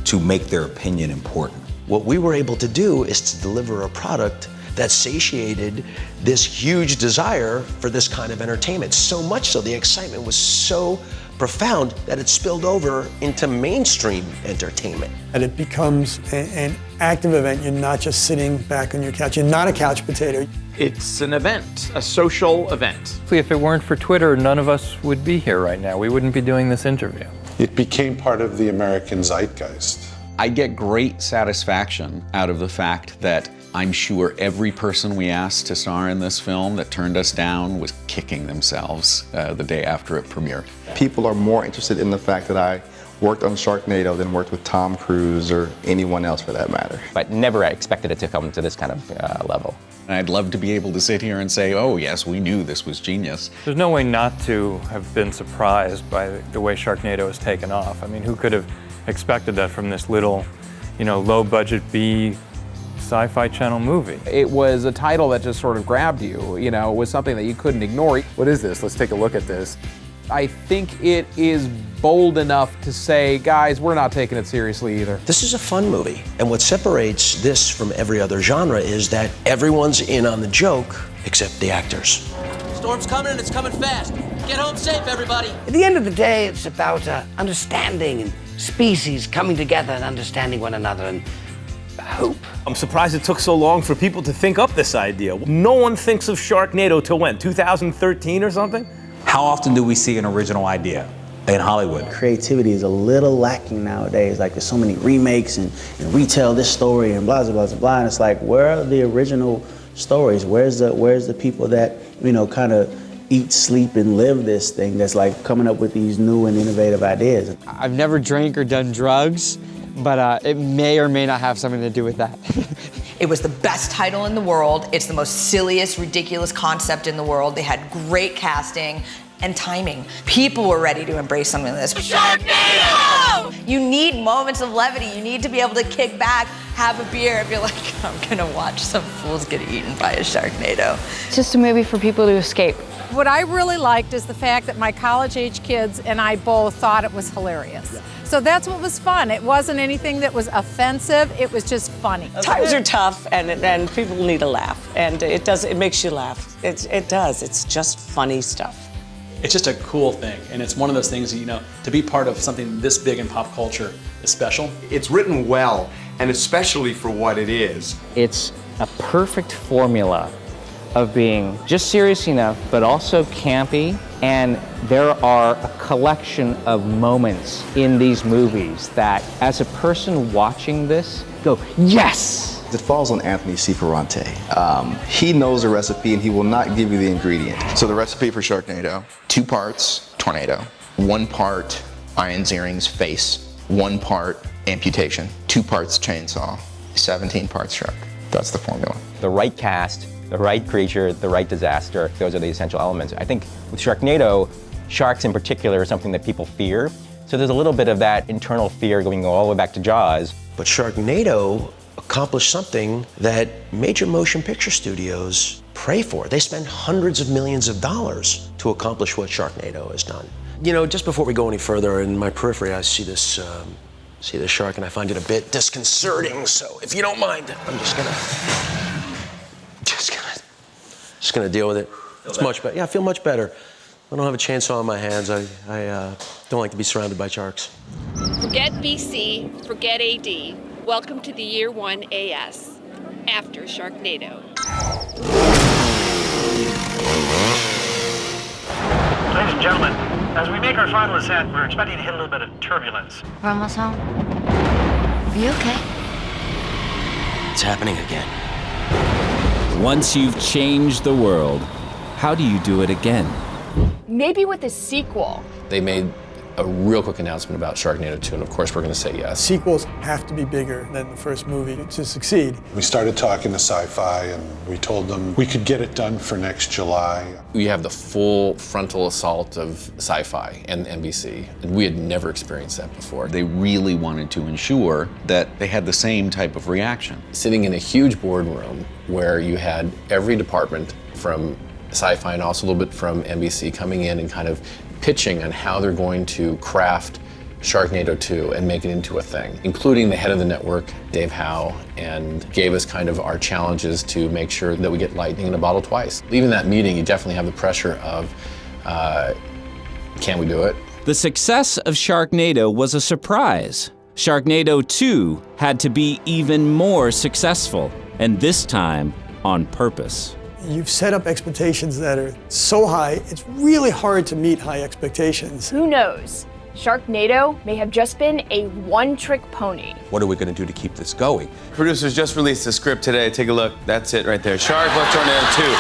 Speaker 22: to make their opinion important.
Speaker 1: What we were able to do is to deliver a product that satiated this huge desire for this kind of entertainment. So much so, the excitement was so profound that it spilled over into mainstream entertainment.
Speaker 32: And it becomes an active event. You're not just sitting back on your couch. You're not a couch potato.
Speaker 5: It's an event, a social event.
Speaker 9: If it weren't for Twitter, none of us would be here right now. We wouldn't be doing this interview.
Speaker 35: It became part of the American zeitgeist.
Speaker 25: I get great satisfaction out of the fact that I'm sure every person we asked to star in this film that turned us down was kicking themselves the day after it premiered.
Speaker 34: People are more interested in the fact that I worked on Sharknado than worked with Tom Cruise or anyone else for that matter.
Speaker 31: But never expected it to come to this kind of level.
Speaker 25: And I'd love to be able to sit here and say, oh yes, we knew this was genius.
Speaker 9: There's no way not to have been surprised by the way Sharknado has taken off. I mean, who could have expected that from this little, low-budget B Syfy Channel movie?
Speaker 18: It was a title that just sort of grabbed you, it was something that you couldn't ignore. What is this? Let's take a look at this. I think it is bold enough to say, guys, we're not taking it seriously either.
Speaker 1: This is a fun movie, and what separates this from every other genre is that everyone's in on the joke except the actors.
Speaker 2: Storm's coming and it's coming fast. Get home safe, everybody.
Speaker 4: At the end of the day, it's about understanding and species coming together and understanding one another and hope.
Speaker 6: I'm surprised it took so long for people to think up this idea. No one thinks of Sharknado till when, 2013 or something?
Speaker 22: How often do we see an original idea in Hollywood?
Speaker 21: Creativity is a little lacking nowadays. Like, there's so many remakes and retell this story and blah, blah, blah, blah. And it's like, where are the original stories? Where's the people that, you know, kind of eat, sleep, and live this thing that's like coming up with these new and innovative ideas?
Speaker 7: I've never drank or done drugs, but it may or may not have something to do with that.
Speaker 17: It was the best title in the world. It's the most silliest, ridiculous concept in the world. They had great casting and timing. People were ready to embrace something like this. Sharknado! You need moments of levity. You need to be able to kick back, have a beer, and be like, I'm gonna watch some fools get eaten by a Sharknado.
Speaker 19: It's just a movie for people to escape.
Speaker 8: What I really liked is the fact that my college-age kids and I both thought it was hilarious. Yeah. So that's what was fun. It wasn't anything that was offensive. It was just funny.
Speaker 10: Times are tough, and people need a laugh, and it makes you laugh. It does. It's just funny stuff.
Speaker 11: It's just a cool thing, and it's one of those things, you know, to be part of something this big in pop culture is special.
Speaker 13: It's written well, and especially for what it is.
Speaker 15: It's a perfect formula of being just serious enough, but also campy, and there are a collection of moments in these movies that, as a person watching this, go, yes!
Speaker 16: It falls on Anthony Ciferante. He knows the recipe and he will not give you the ingredient.
Speaker 20: So the recipe for Sharknado, 2 parts tornado, 1 part Iron Ziering's face, 1 part amputation, 2 parts chainsaw, 17 parts shark. That's the formula.
Speaker 31: The right cast, the right creature, the right disaster, those are the essential elements. I think with Sharknado, sharks in particular are something that people fear. So there's a little bit of that internal fear going all the way back to Jaws.
Speaker 1: But Sharknado accomplished something that major motion picture studios pray for. They spend hundreds of millions of dollars to accomplish what Sharknado has done. You know, just before we go any further, in my periphery, I see this shark, and I find it a bit disconcerting. So, if you don't mind, I'm just gonna deal with it. It's much better. Yeah, I feel much better. I don't have a chainsaw in my hands. I don't like to be surrounded by sharks.
Speaker 27: Forget BC, forget AD. Welcome to the year 1 AS, after Sharknado.
Speaker 29: Ladies and gentlemen, as we make our final ascent, we're expecting to hit a little bit of turbulence.
Speaker 26: We're almost home. Are you okay?
Speaker 1: It's happening again.
Speaker 12: Once you've changed the world, how do you do it again?
Speaker 30: Maybe with a sequel.
Speaker 33: They made a real quick announcement about Sharknado 2, and of course we're going to say yes.
Speaker 32: Sequels have to be bigger than the first movie to succeed.
Speaker 36: We started talking to Syfy, and we told them we could get it done for next July.
Speaker 33: We have the full frontal assault of Syfy and NBC, and we had never experienced that before.
Speaker 25: They really wanted to ensure that they had the same type of reaction.
Speaker 33: Sitting in a huge boardroom where you had every department from Syfy and also a little bit from NBC coming in and kind of pitching on how they're going to craft Sharknado 2 and make it into a thing, including the head of the network, Dave Howe, and gave us kind of our challenges to make sure that we get lightning in a bottle twice. Leaving that meeting, you definitely have the pressure of, can we do it?
Speaker 12: The success of Sharknado was a surprise. Sharknado 2 had to be even more successful, and this time on purpose.
Speaker 32: You've set up expectations that are so high, it's really hard to meet high expectations.
Speaker 30: Who knows? Sharknado may have just been a one-trick pony.
Speaker 35: What are we going to do to keep this going?
Speaker 37: Producers just released the script today. Take a look. That's it right there. Shark Left Tornado 2.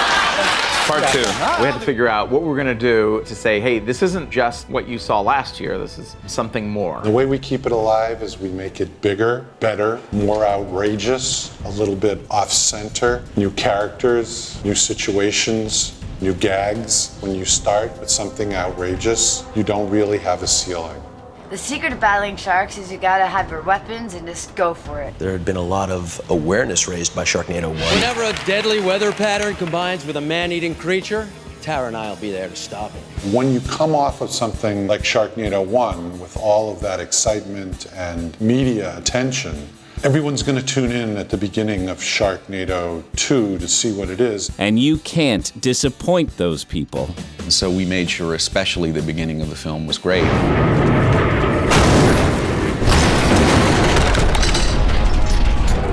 Speaker 37: Part 2.
Speaker 18: We had to figure out what we're going to do to say, hey, this isn't just what you saw last year. This is something more.
Speaker 36: The way we keep it alive is we make it bigger, better, more outrageous, a little bit off-center, new characters, new situations, new gags. When you start with something outrageous, you don't really have a ceiling.
Speaker 26: The secret of battling sharks is you gotta have your weapons and just go for it.
Speaker 1: There had been a lot of awareness raised by Sharknado 1.
Speaker 38: Whenever a deadly weather pattern combines with a man-eating creature,
Speaker 2: Tara and I will be there to stop it.
Speaker 36: When you come off of something like Sharknado 1 with all of that excitement and media attention, everyone's going to tune in at the beginning of Sharknado 2 to see what it is.
Speaker 12: And you can't disappoint those people.
Speaker 25: So we made sure especially the beginning of the film was great.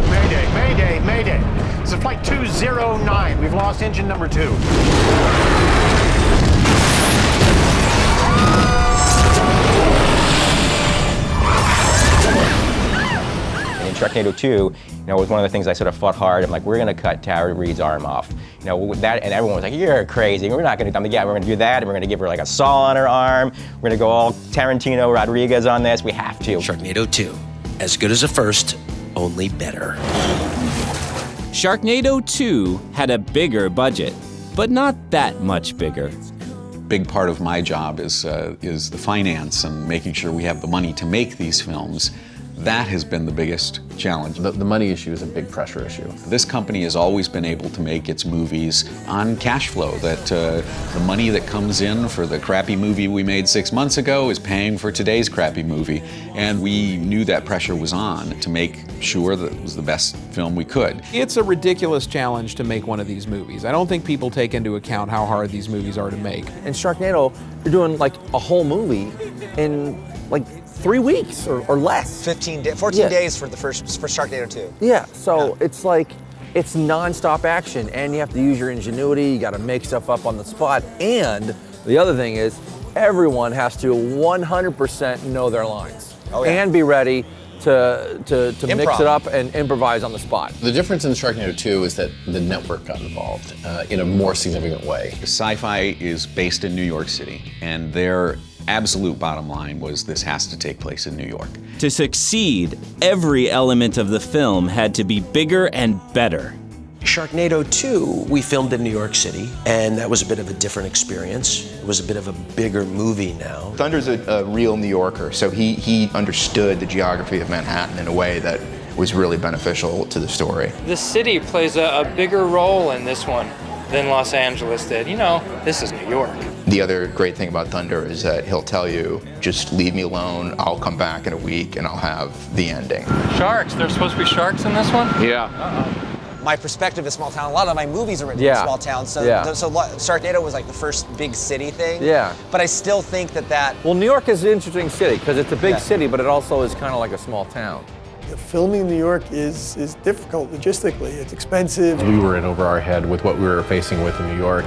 Speaker 29: Mayday, mayday, mayday. This is flight 209. We've lost engine number 2.
Speaker 31: In Sharknado 2, it was one of the things I sort of fought hard. I'm like, we're gonna cut Tara Reid's arm off. With that, and everyone was like, you're crazy. We're not gonna, I'm like, yeah, we're gonna do that, and we're gonna give her like a saw on her arm. We're gonna go all Tarantino, Rodriguez on this. We have to.
Speaker 1: Sharknado 2, as good as the first, only better.
Speaker 12: Sharknado 2 had a bigger budget, but not that much bigger.
Speaker 25: Big part of my job is the finance and making sure we have the money to make these films. That has been the biggest challenge.
Speaker 33: The money issue is a big pressure issue.
Speaker 25: This company has always been able to make its movies on cash flow, that the money that comes in for the crappy movie we made 6 months ago is paying for today's crappy movie. And we knew that pressure was on to make sure that it was the best film we could.
Speaker 3: It's a ridiculous challenge to make one of these movies. I don't think people take into account how hard these movies are to make.
Speaker 4: In Sharknado, you're doing like a whole movie in like 3 weeks or less.
Speaker 5: 14 days for Sharknado 2.
Speaker 4: Yeah, so it's like, it's non-stop action, and you have to use your ingenuity, you gotta make stuff up on the spot, and the other thing is, everyone has to 100% know their lines. And be ready to mix it up and improvise on the spot.
Speaker 33: The difference in Sharknado 2 is that the network got involved in a more significant way.
Speaker 25: Syfy is based in New York City, and their absolute bottom line was this has to take place in New York.
Speaker 12: To succeed, every element of the film had to be bigger and better.
Speaker 1: Sharknado 2, we filmed in New York City, and that was a bit of a different experience. It was a bit of a bigger movie now.
Speaker 20: Thunder's a real New Yorker, so he understood the geography of Manhattan in a way that was really beneficial to the story.
Speaker 6: The city plays a bigger role in this one than Los Angeles did. This is New York.
Speaker 20: The other great thing about Thunder is that he'll tell you, just leave me alone, I'll come back in a week and I'll have the ending.
Speaker 6: Sharks, there's supposed to be sharks in this one?
Speaker 31: Yeah.
Speaker 5: My perspective is small town. A lot of my movies are written in small towns, so Sharknado was like the first big city thing.
Speaker 4: Yeah.
Speaker 5: But I still think that...
Speaker 4: Well, New York is an interesting city, because it's a big city, but it also is kind of like a small town.
Speaker 32: Filming in New York is difficult logistically. It's expensive.
Speaker 33: We were in over our head with what we were facing with in New York.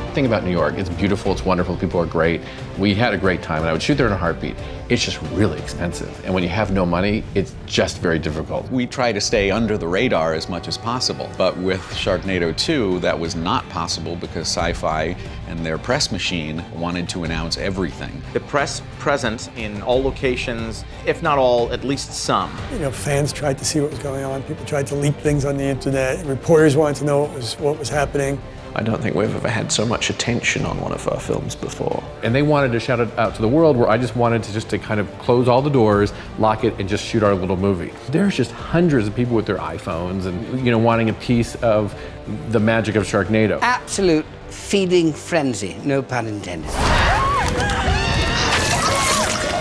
Speaker 33: The thing about New York, it's beautiful, it's wonderful, people are great. We had a great time, and I would shoot there in a heartbeat. It's just really expensive, and when you have no money, it's just very difficult.
Speaker 25: We try to stay under the radar as much as possible, but with Sharknado 2, that was not possible because Syfy and their press machine wanted to announce everything.
Speaker 31: The press present in all locations, if not all, at least some.
Speaker 32: Fans tried to see what was going on. People tried to leak things on the internet. Reporters wanted to know what was happening.
Speaker 35: I don't think we've ever had so much attention on one of our films before.
Speaker 33: And they wanted to shout it out to the world, where I just wanted to kind of close all the doors, lock it, and just shoot our little movie. There's just hundreds of people with their iPhones and wanting a piece of the magic of Sharknado.
Speaker 7: Absolute feeding frenzy, no pun intended.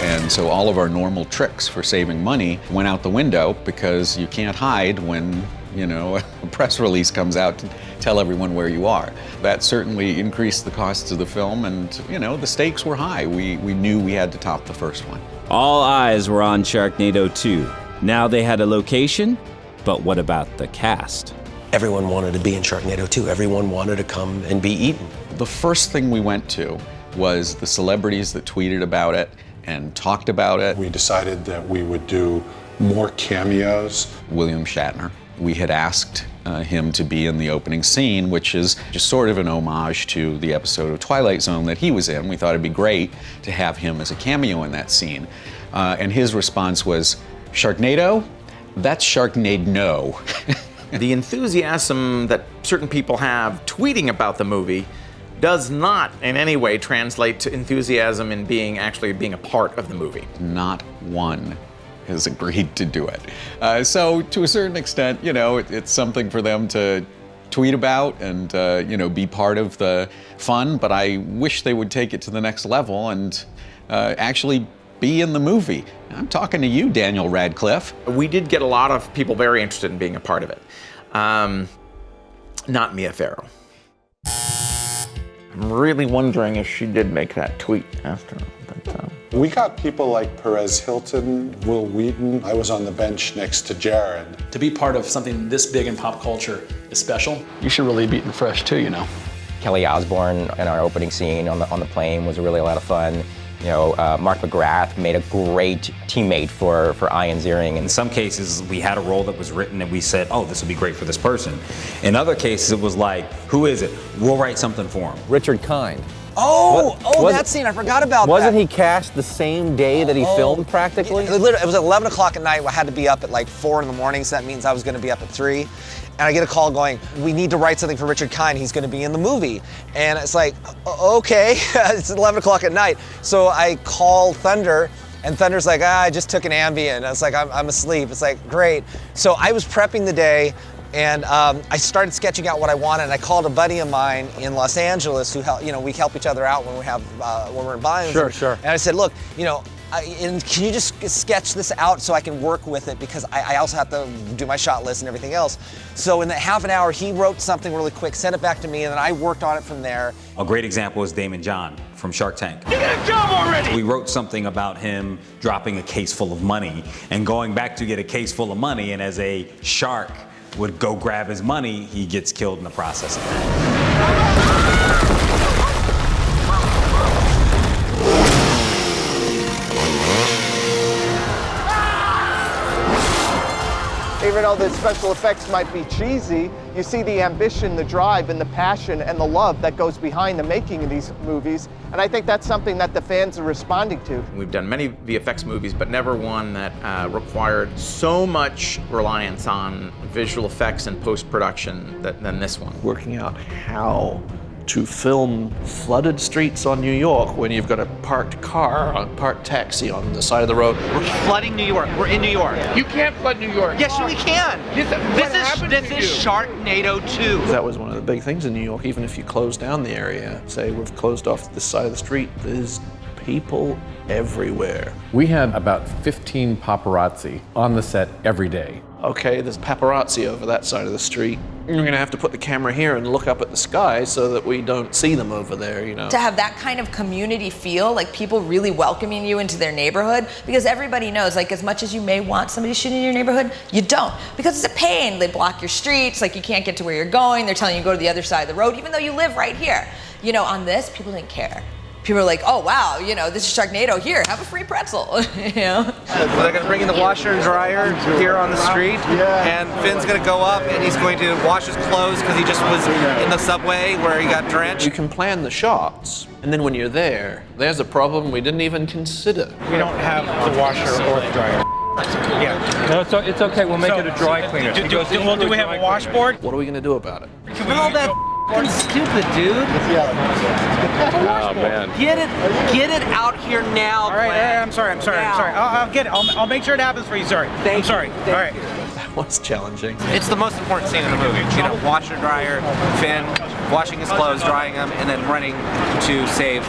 Speaker 25: And so all of our normal tricks for saving money went out the window because you can't hide when, a press release comes out to tell everyone where you are. That certainly increased the costs of the film, and, the stakes were high. We knew we had to top the first one.
Speaker 12: All eyes were on Sharknado 2. Now they had a location, but what about the cast?
Speaker 1: Everyone wanted to be in Sharknado 2. Everyone wanted to come and be eaten.
Speaker 25: The first thing we went to was the celebrities that tweeted about it and talked about it.
Speaker 36: We decided that we would do more cameos.
Speaker 25: William Shatner. We had asked him to be in the opening scene, which is just sort of an homage to the episode of Twilight Zone that he was in. We thought it'd be great to have him as a cameo in that scene. And his response was, Sharknado? That's Sharknado.
Speaker 31: The enthusiasm that certain people have tweeting about the movie does not in any way translate to enthusiasm in actually being a part of the movie.
Speaker 25: Not one has agreed to do it. So to a certain extent, it's something for them to tweet about and be part of the fun, but I wish they would take it to the next level and actually be in the movie. I'm talking to you, Daniel Radcliffe.
Speaker 18: We did get a lot of people very interested in being a part of it. Not Mia Farrow. I'm really wondering if she did make that tweet after.
Speaker 36: We got people like Perez Hilton, Will Wheaton. I was on the bench next to Jared.
Speaker 8: To be part of something this big in pop culture is special.
Speaker 9: You should really be eating fresh too,
Speaker 31: Kelly Osbourne in our opening scene on the plane was really a lot of fun. Mark McGrath made a great teammate for Ian Ziering.
Speaker 10: In some cases, we had a role that was written and we said, oh, this would be great for this person. In other cases, it was like, who is it? We'll write something for him.
Speaker 4: Richard Kind.
Speaker 5: That scene, I forgot about that.
Speaker 4: Wasn't he cast the same day that he filmed practically?
Speaker 5: It was 11 o'clock at night. I had to be up at like 4 in the morning, so that means I was going to be up at 3. And I get a call going, we need to write something for Richard Kind. He's going to be in the movie. And it's like, okay, it's 11 o'clock at night. So I call Thunder, and Thunder's like, I just took an Ambien. And I was like, I'm asleep. It's like, great. So I was prepping the day, and I started sketching out what I wanted. And I called a buddy of mine in Los Angeles who help, we help each other out when we have when we're in binds.
Speaker 4: Sure.
Speaker 5: And I said, look, and can you just sketch this out so I can work with it, because I also have to do my shot list and everything else. So in that half an hour, he wrote something really quick, sent it back to me, and then I worked on it from there.
Speaker 10: A great example is Damon John from Shark Tank.
Speaker 9: You get a job already!
Speaker 10: We wrote something about him dropping a case full of money and going back to get a case full of money, and as a shark would go grab his money, he gets killed in the process of that.
Speaker 11: Even though the special effects might be cheesy, you see the ambition, the drive, and the passion, and the love that goes behind the making of these movies. And I think that's something that the fans are responding to.
Speaker 18: We've done many VFX movies, but never one that required so much reliance on visual effects and post-production than this one.
Speaker 13: Working out how to film flooded streets on New York when you've got a parked car, a parked taxi on the side of the road.
Speaker 14: We're flooding New York. We're in New York.
Speaker 13: You can't flood New York.
Speaker 14: Yes, we can. This is Sharknado 2.
Speaker 13: That was one of the big things in New York. Even if you close down the area, say we've closed off this side of the street, there's people everywhere.
Speaker 33: We had about 15 paparazzi on the set every day.
Speaker 13: Okay, there's paparazzi over that side of the street. You're gonna have to put the camera here and look up at the sky so that we don't see them over there,
Speaker 15: To have that kind of community feel, like people really welcoming you into their neighborhood, because everybody knows, like, as much as you may want somebody shooting in your neighborhood, you don't, because it's a pain. They block your streets, like you can't get to where you're going. They're telling you to go to the other side of the road, even though you live right here. On this, people didn't care. People are like, oh wow, this is Sharknado, here, have a free pretzel,
Speaker 11: They're gonna bring in the washer and dryer here on the street, and Finn's gonna go up and he's going to wash his clothes because he just was in the subway where he got drenched.
Speaker 13: You can plan the shots, and then when you're there's a problem we didn't even consider.
Speaker 14: We don't have the washer or the dryer. Yeah.
Speaker 13: No, it's okay, we'll make it a dry cleaner.
Speaker 14: Do we have a washboard?
Speaker 13: What are we gonna do about it?
Speaker 14: All that stupid, dude.
Speaker 13: Oh man.
Speaker 14: Get it out here now. All right, I'm sorry. I'll get it. I'll make sure it happens for you. Sorry. I'm sorry. All right.
Speaker 13: That was challenging.
Speaker 11: It's the most important scene in the movie. Washer, dryer, Finn, washing his clothes, drying them, and then running to save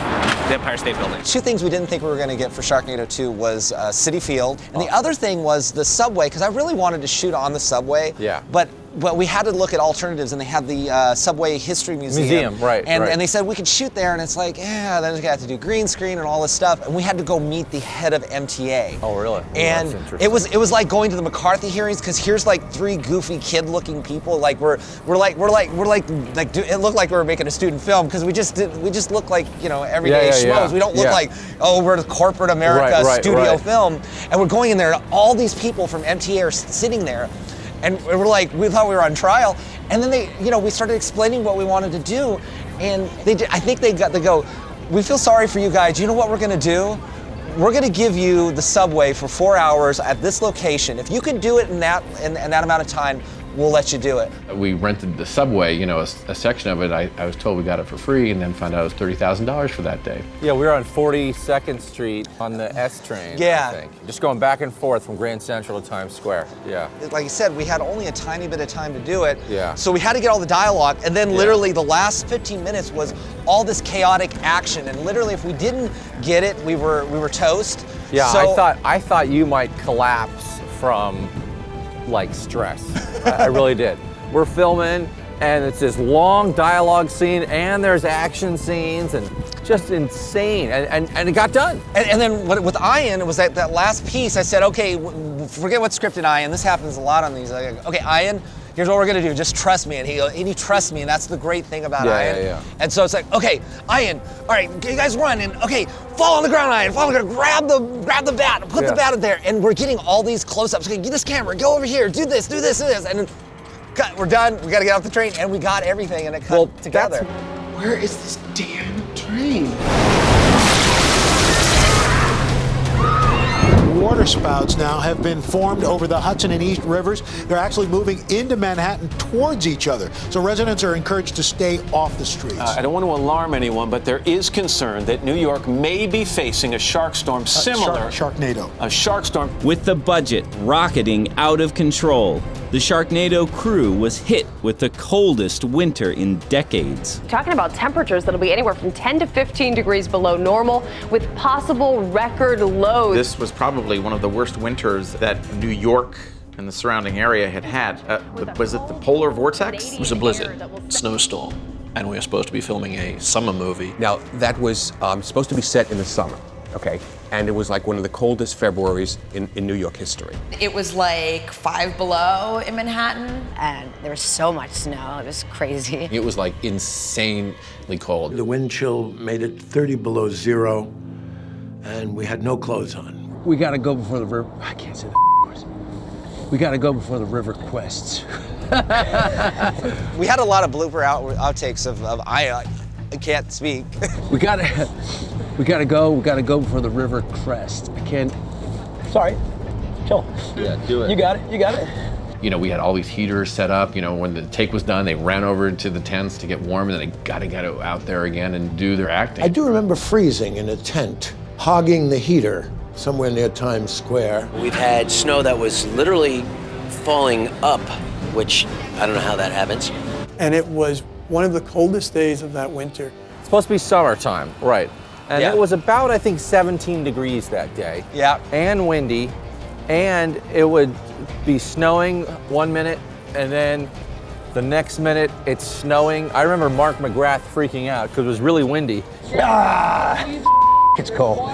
Speaker 11: the Empire State Building. Two things we didn't think we were going to get for Sharknado 2 was City Field, and the other thing was the subway, because I really wanted to shoot on the subway.
Speaker 4: Yeah.
Speaker 5: But we had to look at alternatives, and they had the Subway History Museum.
Speaker 4: Right.
Speaker 5: And they said we could shoot there, and it's like, then we got to do green screen and all this stuff. And we had to go meet the head of MTA.
Speaker 4: Oh, really?
Speaker 5: And it was like going to the McCarthy hearings, because here's like 3 goofy kid-looking people. Like it looked like we were making a student film, because we just look like everyday schmoes.
Speaker 4: Yeah.
Speaker 5: We don't look like we're the corporate America studio film. And we're going in there, and all these people from MTA are sitting there. And we thought we were on trial, and then we started explaining what we wanted to do, and I think they go, we feel sorry for you guys. You know what we're gonna do? We're gonna give you the subway for 4 hours at this location. If you can do it in that amount of time, we'll let you do it.
Speaker 33: We rented the subway, you know, a section of it. I was told we got it for free, and then found out it was $30,000 for that day.
Speaker 4: Yeah, we were on 42nd Street on the S train,
Speaker 5: Yeah.
Speaker 4: I think. Just going back and forth from Grand Central to Times Square, yeah.
Speaker 5: Like I said, we had only a tiny bit of time to do it.
Speaker 4: Yeah.
Speaker 5: So we had to get all the dialogue, and then literally the last 15 minutes was all this chaotic action, and literally if we didn't get it, we were toast.
Speaker 4: Yeah,
Speaker 5: so,
Speaker 4: I thought you might collapse from like stress. I really did. We're filming and it's this long dialogue scene and there's action scenes and just insane and it got done.
Speaker 5: And then with Ian, it was that last piece. I said, okay, forget what's scripted, Ian. This happens a lot on these. I go, okay, Ian, here's what we're gonna do. Just trust me. And he trusts me, and that's the great thing about Ian.
Speaker 4: Yeah.
Speaker 5: And so it's like, okay, Ian, all right, you guys run, and okay, fall on the ground, Ian, fall on the ground, grab the bat, put the bat in there, and we're getting all these close-ups. Okay, get this camera, go over here, do this, and then cut, we're done. We gotta get off the train, and we got everything, and it cut together.
Speaker 35: Where is this damn train?
Speaker 2: Water spouts now have been formed over the Hudson and East Rivers. They're actually moving into Manhattan towards each other. So residents are encouraged to stay off the streets.
Speaker 3: I don't want to alarm anyone, but there is concern that New York may be facing a shark storm similar.
Speaker 2: Sharknado.
Speaker 3: A shark storm.
Speaker 12: With the budget rocketing out of control, the Sharknado crew was hit with the coldest winter in decades.
Speaker 16: Talking about temperatures that'll be anywhere from 10 to 15 degrees below normal with possible record lows.
Speaker 18: This was probably one of the worst winters that New York and the surrounding area had. Was it the polar vortex?
Speaker 13: It was a blizzard, snowstorm, and we were supposed to be filming a summer movie.
Speaker 35: Now, that was supposed to be set in the summer, okay? And it was like one of the coldest Februaries in New York history.
Speaker 15: It was like 5 below in Manhattan.
Speaker 17: And there was so much snow, it was crazy.
Speaker 33: It was like insanely cold.
Speaker 19: The wind chill made it 30 below zero, and we had no clothes on.
Speaker 20: We gotta go before the river. I can't say that words. We gotta go before the river quests.
Speaker 5: We had a lot of blooper outtakes of I can't speak.
Speaker 20: We gotta go before the river crest. I can't. Sorry. Chill.
Speaker 33: Yeah, do it.
Speaker 20: You got it.
Speaker 33: You know, we had all these heaters set up. You know, when the take was done, they ran over to the tents to get warm, and then they gotta get out there again and do their acting.
Speaker 19: I do remember freezing in a tent, hogging the heater somewhere near Times Square.
Speaker 1: We've had snow that was literally falling up, which I don't know how that happens.
Speaker 32: And it was one of the coldest days of that winter.
Speaker 4: It's supposed to be summertime, right? And it was about, I think, 17 degrees that day.
Speaker 5: Yeah.
Speaker 4: And windy, and it would be snowing 1 minute, and then the next minute it's snowing. I remember Mark McGrath freaking out because it was really windy. It's cold.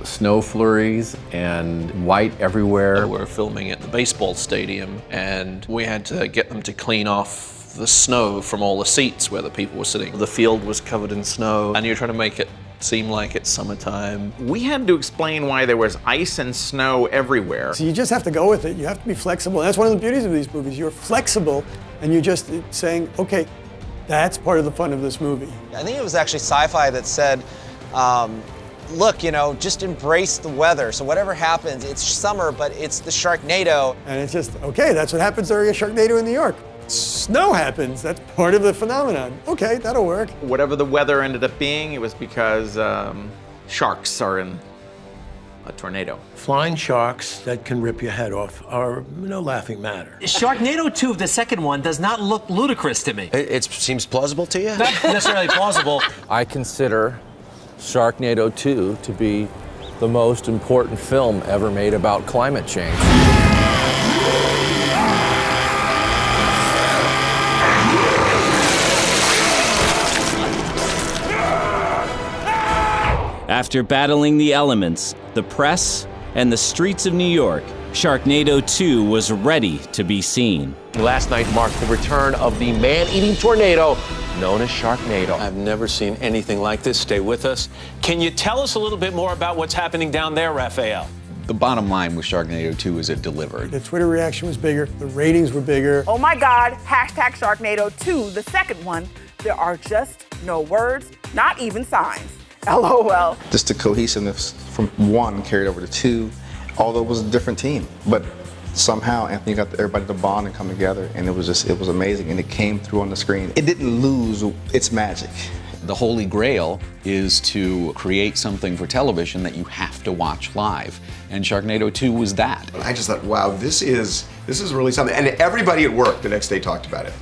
Speaker 33: Snow flurries and white everywhere.
Speaker 13: We were filming at the baseball stadium, and we had to get them to clean off the snow from all the seats where the people were sitting. The field was covered in snow, and you're trying to make it seem like it's summertime.
Speaker 18: We had to explain why there was ice and snow everywhere.
Speaker 32: So you just have to go with it. You have to be flexible. That's one of the beauties of these movies. You're flexible, and you're just saying, okay, that's part of the fun of this movie.
Speaker 5: I think it was actually Syfy that said, look, you know, just embrace the weather. So whatever happens, it's summer, but it's the Sharknado.
Speaker 32: And it's just, okay, that's what happens during a Sharknado in New York. Snow happens, that's part of the phenomenon. Okay, that'll work.
Speaker 18: Whatever the weather ended up being, it was because sharks are in a tornado.
Speaker 19: Flying sharks that can rip your head off are no laughing matter.
Speaker 21: Sharknado 2, the second one, does not look ludicrous to me.
Speaker 1: It seems plausible to you?
Speaker 21: Not necessarily plausible.
Speaker 4: I consider Sharknado 2 to be the most important film ever made about climate change.
Speaker 12: After battling the elements, the press, and the streets of New York, Sharknado 2 was ready to be seen.
Speaker 35: Last night marked the return of the man-eating tornado known as Sharknado.
Speaker 3: I've never seen anything like this. Stay with us. Can you tell us a little bit more about what's happening down there, Raphael?
Speaker 25: The bottom line with Sharknado 2 is it delivered.
Speaker 32: The Twitter reaction was bigger, the ratings were bigger.
Speaker 22: Oh my God, hashtag Sharknado 2, the second one. There are just no words, not even signs. LOL.
Speaker 23: Just the cohesiveness from 1 carried over to 2, although it was a different team. But
Speaker 6: somehow Anthony got everybody to bond and come together, and it was amazing, and it came through on the screen. It didn't lose its magic.
Speaker 25: The holy grail is to create something for television that you have to watch live, and Sharknado 2 was that.
Speaker 7: I just thought, wow, this is really something, and everybody at work the next day talked about it.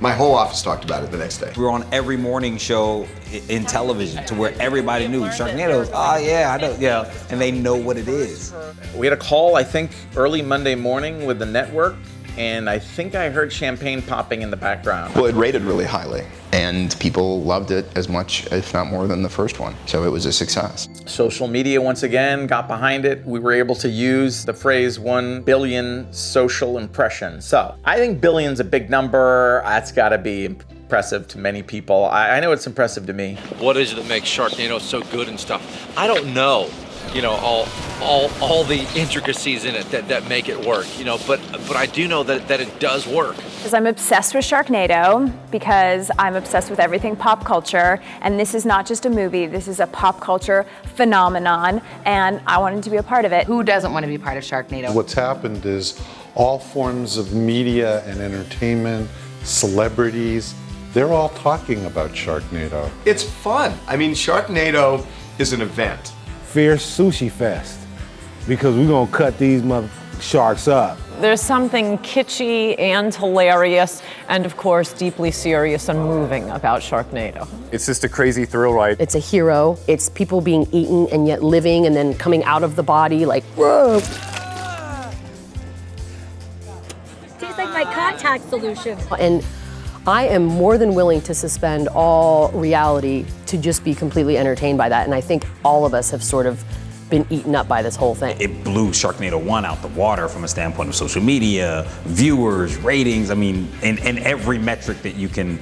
Speaker 7: My whole office talked about it the next day.
Speaker 8: We were on every morning show in television to where everybody knew Sharknado's, oh yeah, I know, yeah, and they know what it is.
Speaker 18: We had a call, I think, early Monday morning with the network, and I think I heard champagne popping in the background.
Speaker 7: Well, it rated really highly, and people loved it as much, if not more, than the first one. So it was a success.
Speaker 18: Social media, once again, got behind it. We were able to use the phrase 1 billion social impressions. So I think billion's a big number. That's gotta be impressive to many people. I know it's impressive to me.
Speaker 9: What is it that makes Sharknado so good and stuff? I don't know. You know, all the intricacies in it that make it work, you know, but I do know that it does work.
Speaker 10: Because I'm obsessed with Sharknado, because I'm obsessed with everything pop culture, and this is not just a movie, this is a pop culture phenomenon, and I wanted to be a part of it.
Speaker 14: Who doesn't want to be part of Sharknado?
Speaker 23: What's happened is all forms of media and entertainment, celebrities, they're all talking about Sharknado.
Speaker 7: It's fun. I mean, Sharknado is an event.
Speaker 20: Fierce Sushi Fest, because we're gonna cut these mother sharks up.
Speaker 24: There's something kitschy and hilarious, and of course deeply serious and moving about Sharknado.
Speaker 26: It's just a crazy thrill ride.
Speaker 27: It's a hero. It's people being eaten and yet living and then coming out of the body like, whoa.
Speaker 28: Tastes like my contact solution.
Speaker 27: And I am more than willing to suspend all reality to just be completely entertained by that. And I think all of us have sort of been eaten up by this whole thing.
Speaker 21: It blew Sharknado 1 out the water from a standpoint of social media, viewers, ratings, I mean, in every metric that you can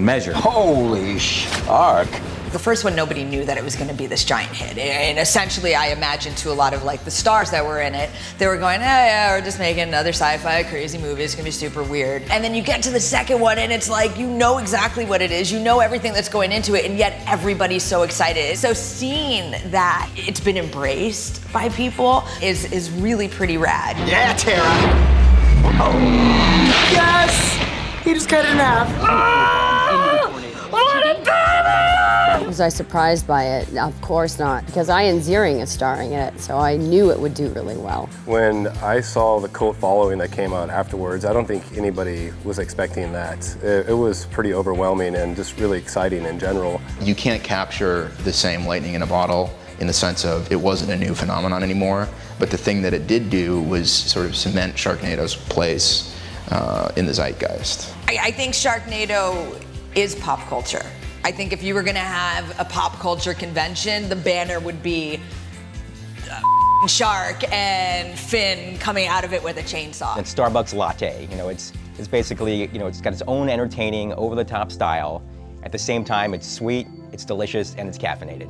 Speaker 21: measure.
Speaker 14: Holy shark.
Speaker 15: The first one, nobody knew that it was going to be this giant hit. And essentially, I imagine to a lot of like the stars that were in it, they were going, yeah, we're just making another sci-fi crazy movie. It's going to be super weird. And then you get to the second one and it's like, you know exactly what it is. You know everything that's going into it, and yet everybody's so excited. So seeing that it's been embraced by people is really pretty rad.
Speaker 14: Yeah, Tara. Oh. Yes! He just cut it in half.
Speaker 17: Was I surprised by it? Of course not, because Ian Ziering is starring in it, so I knew it would do really well.
Speaker 35: When I saw the cult following that came out afterwards, I don't think anybody was expecting that. It was pretty overwhelming and just really exciting in general.
Speaker 7: You can't capture the same lightning in a bottle in the sense of it wasn't a new phenomenon anymore, but the thing that it did do was sort of cement Sharknado's place in the zeitgeist.
Speaker 15: I think Sharknado is pop culture. I think if you were gonna have a pop culture convention, the banner would be a shark and Finn coming out of it with a chainsaw.
Speaker 29: It's Starbucks latte. You know, it's basically, you know, it's got its own entertaining, over-the-top style. At the same time, it's sweet, it's delicious, and it's caffeinated.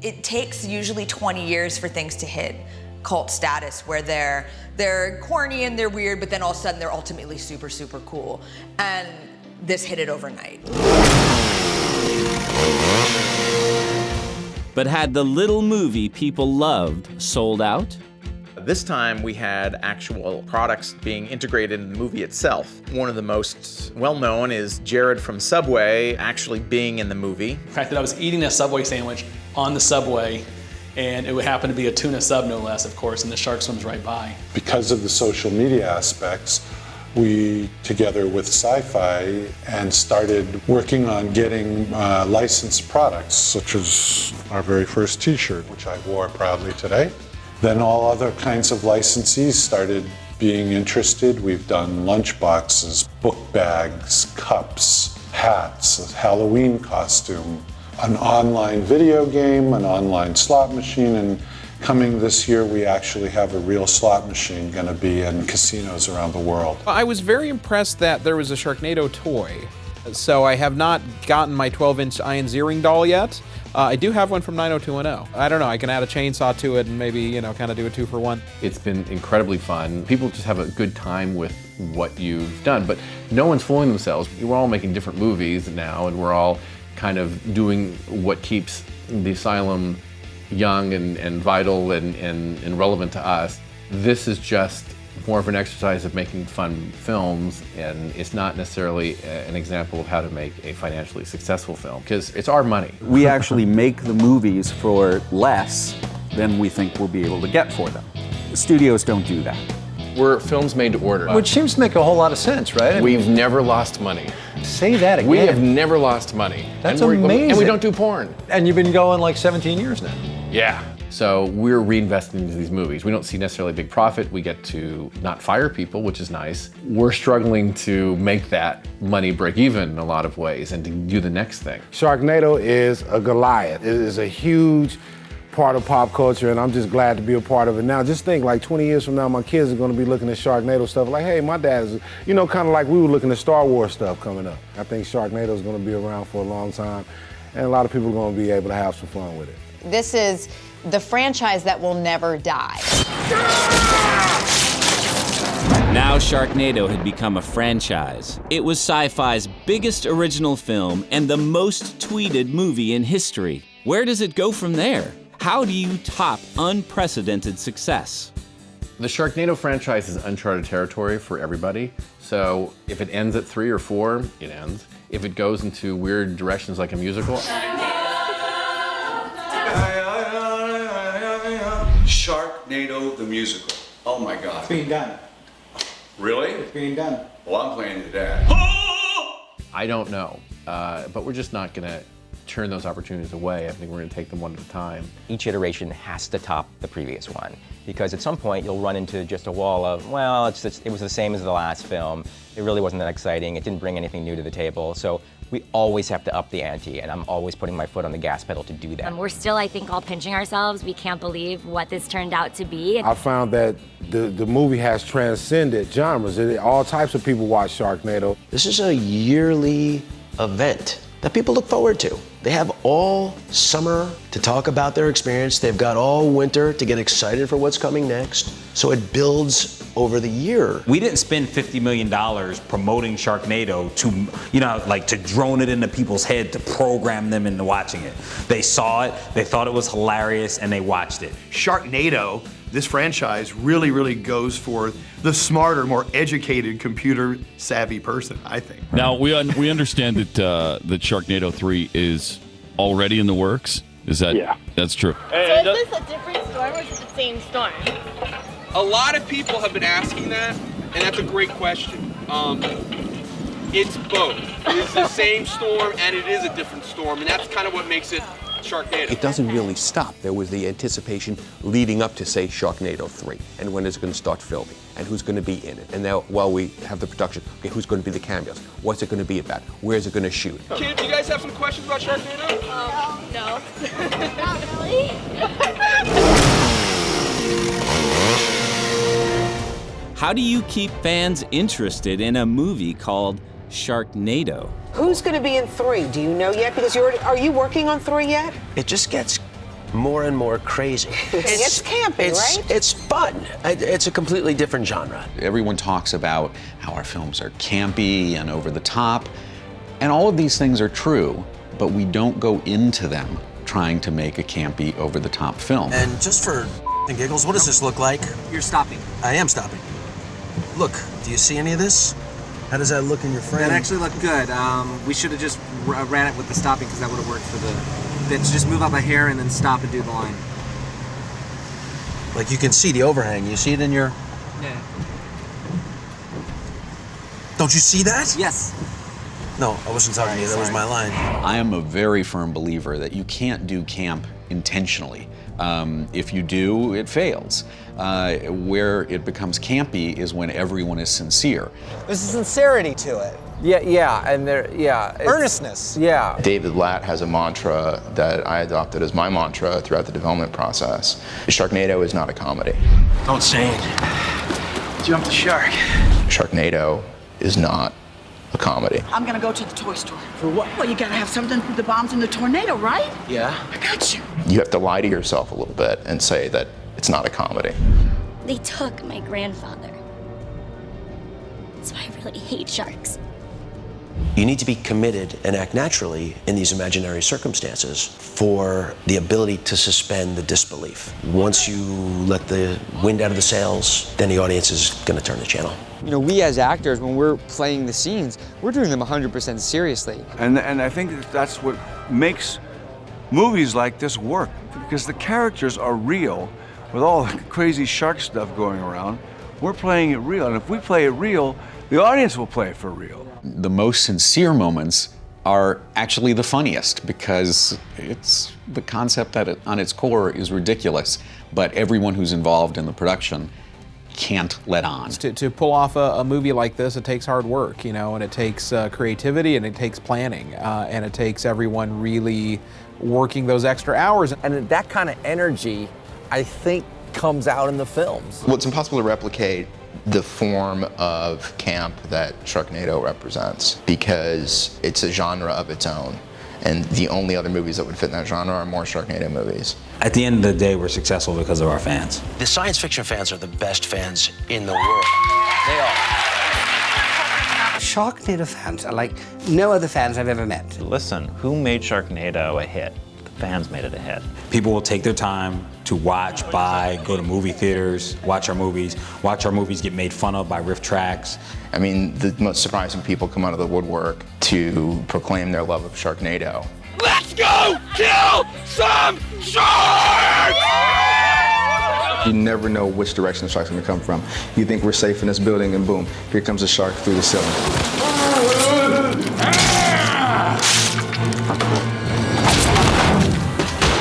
Speaker 15: It takes usually 20 years for things to hit cult status, where they're corny and they're weird, but then all of a sudden they're ultimately super, super cool. And this hit it overnight.
Speaker 12: But had the little movie people loved sold out?
Speaker 18: This time we had actual products being integrated in the movie itself. One of the most well-known is Jared from Subway actually being in the movie.
Speaker 30: The fact that I was eating a Subway sandwich on the subway, and it would happen to be a tuna sub, no less, of course, and the shark swims right by.
Speaker 23: Because of the social media aspects, we, together with Syfy, and started working on getting licensed products, such as our very first t-shirt, which I wore proudly today. Then all other kinds of licensees started being interested. We've done lunch boxes, book bags, cups, hats, a Halloween costume, an online video game, an online slot machine, and coming this year, we actually have a real slot machine going to be in casinos around the world.
Speaker 18: I was very impressed that there was a Sharknado toy. So I have not gotten my 12-inch Ian Ziering doll yet. I do have one from 90210. I don't know, I can add a chainsaw to it and maybe, you know, kind of do a 2-for-1.
Speaker 33: It's been incredibly fun. People just have a good time with what you've done, but no one's fooling themselves. We're all making different movies now, and we're all kind of doing what keeps the asylum young and vital and relevant to us. This is just more of an exercise of making fun films, and it's not necessarily an example of how to make a financially successful film, because it's our money.
Speaker 1: We actually make the movies for less than we think we'll be able to get for them. The studios don't do that.
Speaker 33: We're films made to order.
Speaker 20: Which seems to make a whole lot of sense, right? I mean,
Speaker 33: We've never lost money.
Speaker 20: say that again.
Speaker 33: We have never lost money.
Speaker 20: That's
Speaker 33: and
Speaker 20: amazing.
Speaker 33: And we don't do porn.
Speaker 20: And you've been going like 17 years now.
Speaker 33: Yeah. So we're reinvesting into these movies. We don't see necessarily big profit. We get to not fire people, which is nice. We're struggling to make that money break even in a lot of ways and to do the next thing.
Speaker 2: Sharknado is a Goliath. It is a huge part of pop culture, and I'm just glad to be a part of it now. Just think, like 20 years from now, my kids are gonna be looking at Sharknado stuff like, hey, my dad is, you know, kind of like we were looking at Star Wars stuff coming up. I think Sharknado is gonna be around for a long time, and a lot of people are gonna be able to have some fun with it.
Speaker 3: This is the franchise that will never die.
Speaker 12: Now Sharknado had become a franchise. It was Syfy's biggest original film and the most tweeted movie in history. Where does it go from there? How do you top unprecedented success?
Speaker 33: The Sharknado franchise is uncharted territory for everybody. So if it ends at 3 or 4, it ends. If it goes into weird directions like a musical,
Speaker 4: Sharknado the musical. Oh my God.
Speaker 5: It's being done.
Speaker 4: Really?
Speaker 5: It's being done.
Speaker 4: Well, I'm playing the dad.
Speaker 33: I don't know. But we're just not gonna turn those opportunities away. I think we're gonna take them one at a time.
Speaker 29: Each iteration has to top the previous one, because at some point you'll run into just a wall of, well, it was the same as the last film. It really wasn't that exciting. It didn't bring anything new to the table. So we always have to up the ante, and I'm always putting my foot on the gas pedal to do that.
Speaker 28: We're still, I think, all pinching ourselves. We can't believe what this turned out to be.
Speaker 2: I found that the movie has transcended genres. All types of people watch Sharknado.
Speaker 6: This is a yearly event that people look forward to. They have all summer to talk about their experience. They've got all winter to get excited for what's coming next. So it builds over the year.
Speaker 21: We didn't spend $50 million promoting Sharknado to drone it into people's head to program them into watching it. They saw it, they thought it was hilarious, and they watched it.
Speaker 11: Sharknado, this franchise really goes for the smarter, more educated, computer-savvy person, I think.
Speaker 13: Now, we understand that Sharknado 3 is already in the works. Is that? Yeah. That's true.
Speaker 16: So is this a different storm or is it the same storm? A lot of people have been asking that, and that's a great question. It's both. It's the same storm and it is a different storm, and that's kind of what makes it Sharknado.
Speaker 35: It doesn't really stop. There was the anticipation leading up to, say, Sharknado 3, and when is it going to start filming, and who's going to be in it. And now, while we have the production, okay, who's going to be the cameos? What's it going to be about? Where's it going to shoot?
Speaker 16: Kids, do you guys have some questions about Sharknado? No. Not really.
Speaker 12: How do you keep fans interested in a movie called Sharknado?
Speaker 19: Who's going to be in 3? Do you know yet? Because are you working on 3 yet?
Speaker 6: It just gets more and more crazy.
Speaker 19: It's campy, right?
Speaker 6: It's fun. It's a completely different genre.
Speaker 19: Everyone talks about how our films are campy and over the top, and all of these things are true, but we don't go into them trying to make a campy, over the top film.
Speaker 6: And just for and giggles, what does this look like?
Speaker 22: You're stopping.
Speaker 6: I am stopping. Look, do you see any of this? How does that look in your frame?
Speaker 22: That actually looked good. We should have just ran it with the stopping because that would have worked for the bits. Just move out the hair and then stop and do the line.
Speaker 6: Like you can see the overhang. You see it in your...
Speaker 22: Yeah.
Speaker 6: Don't you see that?
Speaker 22: Yes.
Speaker 6: No, I wasn't talking to you. That was my line.
Speaker 19: I am a very firm believer that you can't do camp intentionally. If you do, it fails. Where it becomes campy is when everyone is sincere.
Speaker 22: There's a sincerity to it. Earnestness. Yeah.
Speaker 7: David Latt has a mantra that I adopted as my mantra throughout the development process. Sharknado is not a comedy.
Speaker 6: Don't say it.
Speaker 22: Jump the shark.
Speaker 7: Sharknado is not a comedy.
Speaker 25: I'm gonna go to the toy store. For what? Well, you gotta have something for the bombs in the tornado, right?
Speaker 6: Yeah.
Speaker 25: I got you.
Speaker 7: You have to lie to yourself a little bit and say that it's not a comedy.
Speaker 28: They took my grandfather. So I really hate sharks.
Speaker 6: You need to be committed and act naturally in these imaginary circumstances for the ability to suspend the disbelief. Once you let the wind out of the sails, then the audience is going to turn the channel.
Speaker 5: You know, we as actors, when we're playing the scenes, we're doing them 100% seriously.
Speaker 8: And I think that's what makes movies like this work, because the characters are real with all the crazy shark stuff going around. We're playing it real, and if we play it real, the audience will play it for real.
Speaker 19: The most sincere moments are actually the funniest, because it's the concept that on its core is ridiculous, but everyone who's involved in the production can't let on.
Speaker 9: To pull off a movie like this, it takes hard work, you know, and it takes creativity, and it takes planning, and it takes everyone really working those extra hours.
Speaker 10: And that kind of energy, I think, comes out in the films.
Speaker 7: Well, it's impossible to replicate the form of camp that Sharknado represents, because it's a genre of its own. And the only other movies that would fit in that genre are more Sharknado movies.
Speaker 21: At the end of the day, we're successful because of our fans.
Speaker 6: The science fiction fans are the best fans in the world. They are.
Speaker 14: Sharknado fans are like no other fans I've ever met.
Speaker 15: Listen, who made Sharknado a hit? The fans made it a hit.
Speaker 21: People will take their time to watch, buy, go to movie theaters, watch our movies get made fun of by riff tracks.
Speaker 7: I mean, the most surprising people come out of the woodwork to proclaim their love of Sharknado.
Speaker 16: Let's go kill some sharks!
Speaker 17: You never know which direction the shark's gonna come from. You think we're safe in this building, and boom, here comes a shark through the ceiling.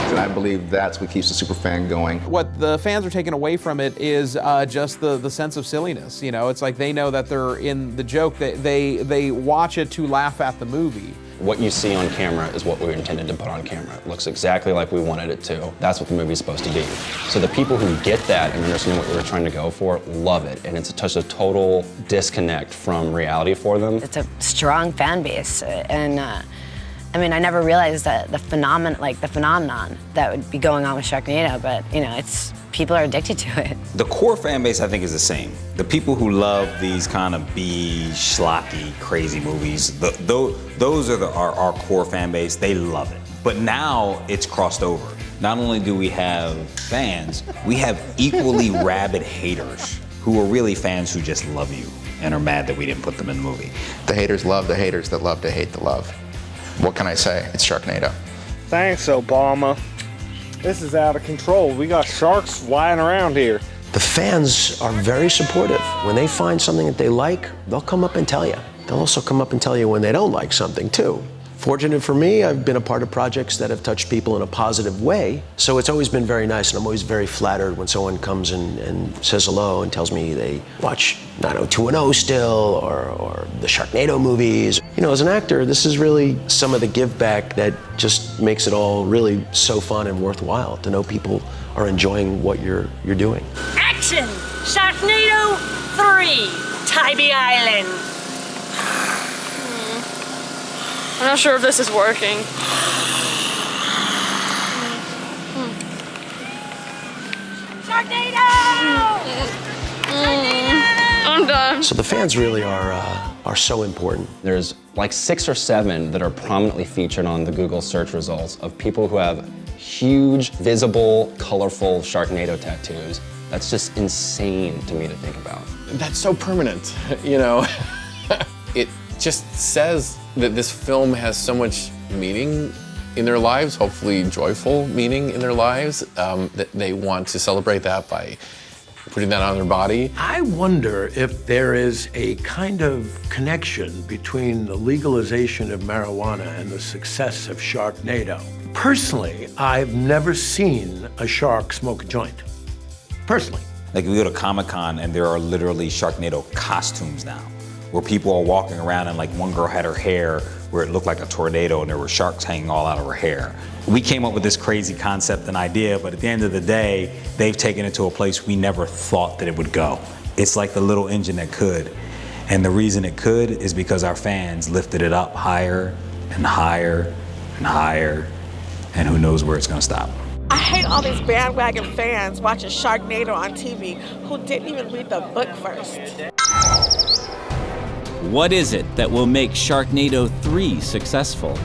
Speaker 17: And I believe that's what keeps the superfan going.
Speaker 9: What the fans are taking away from it is just the sense of silliness. You know, it's like they know that they're in the joke. They watch it to laugh at the movie.
Speaker 23: What you see on camera is what we were intended to put on camera. It looks exactly like we wanted it to. That's what the movie's supposed to be. So the people who get that and understand what we were trying to go for love it. And it's just a total disconnect from reality for them.
Speaker 28: It's a strong fan base, and I mean, I never realized that the phenomenon that would be going on with Sharknado, but you know, people are addicted to it.
Speaker 21: The core fan base, I think, is the same. The people who love these kind of B, schlocky, crazy movies, those are our core fan base. They love it. But now it's crossed over. Not only do we have fans, we have equally rabid haters who are really fans who just love you and are mad that we didn't put them in the movie.
Speaker 7: The haters love the haters that love to hate the love. What can I say? It's Sharknado.
Speaker 24: Thanks, Obama. This is out of control. We got sharks flying around here.
Speaker 6: The fans are very supportive. When they find something that they like, they'll come up and tell you. They'll also come up and tell you when they don't like something, too. Fortunate for me, I've been a part of projects that have touched people in a positive way, so it's always been very nice, and I'm always very flattered when someone comes and says hello and tells me they watch 90210 still, or the Sharknado movies. You know, as an actor, this is really some of the give back that just makes it all really so fun and worthwhile to know people are enjoying what you're doing.
Speaker 25: Action! Sharknado 3, Tybee Island.
Speaker 26: I'm not sure if this is working.
Speaker 25: Sharknado!
Speaker 26: I'm done.
Speaker 6: So the fans really are so important.
Speaker 23: There's like 6 or 7 that are prominently featured on the Google search results of people who have huge, visible, colorful Sharknado tattoos. That's just insane to me to think about.
Speaker 33: That's so permanent, you know. It just says that this film has so much meaning in their lives, hopefully joyful meaning in their lives, that they want to celebrate that by putting that on their body.
Speaker 27: I wonder if there is a kind of connection between the legalization of marijuana and the success of Sharknado. Personally, I've never seen a shark smoke a joint. Personally.
Speaker 21: Like, we go to Comic-Con and there are literally Sharknado costumes now, where people are walking around and like one girl had her hair where it looked like a tornado and there were sharks hanging all out of her hair. We came up with this crazy concept and idea, but at the end of the day, they've taken it to a place we never thought that it would go. It's like the little engine that could. And the reason it could is because our fans lifted it up higher and higher and higher, and who knows where it's gonna stop.
Speaker 25: I hate all these bandwagon fans watching Sharknado on TV who didn't even read the book first.
Speaker 1: What is it that will make Sharknado 3 successful?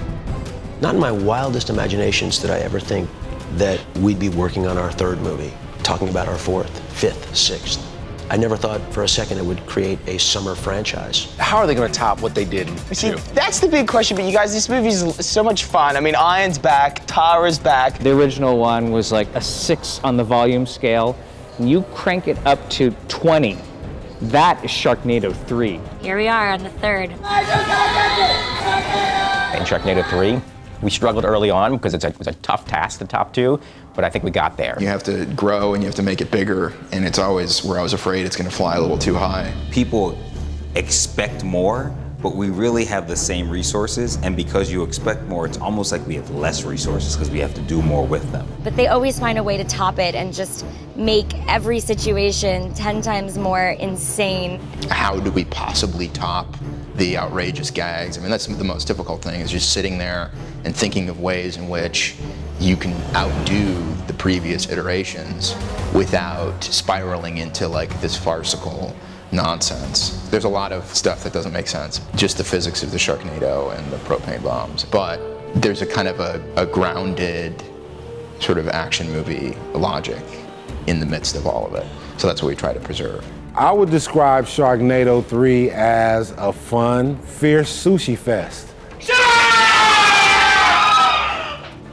Speaker 6: Not in my wildest imaginations did I ever think that we'd be working on our third movie, talking about our fourth, fifth, sixth. I never thought for a second it would create a summer franchise.
Speaker 2: How are they going to top what they did?
Speaker 3: See, that's the big question, but you guys, this movie is so much fun. I mean, Iron's back, Tara's back.
Speaker 4: The original one was like a 6 on the volume scale. And you crank it up to 20. That is Sharknado 3.
Speaker 11: Here we are on the third.
Speaker 22: In Sharknado 3, we struggled early on because it was a tough task, the top two, but I think we got there.
Speaker 7: You have to grow and you have to make it bigger, and it's always where I was afraid it's going to fly a little too high.
Speaker 21: People expect more, but we really have the same resources, and because you expect more, it's almost like we have less resources because we have to do more with them.
Speaker 11: But they always find a way to top it and just make every situation 10 times more insane.
Speaker 7: How do we possibly top the outrageous gags? I mean, that's the most difficult thing, is just sitting there and thinking of ways in which you can outdo the previous iterations without spiraling into like this farcical nonsense. There's a lot of stuff that doesn't make sense. Just the physics of the Sharknado and the propane bombs. But there's a kind of a grounded sort of action movie logic in the midst of all of it. So that's what we try to preserve.
Speaker 24: I would describe Sharknado 3 as a fun, fierce sushi fest.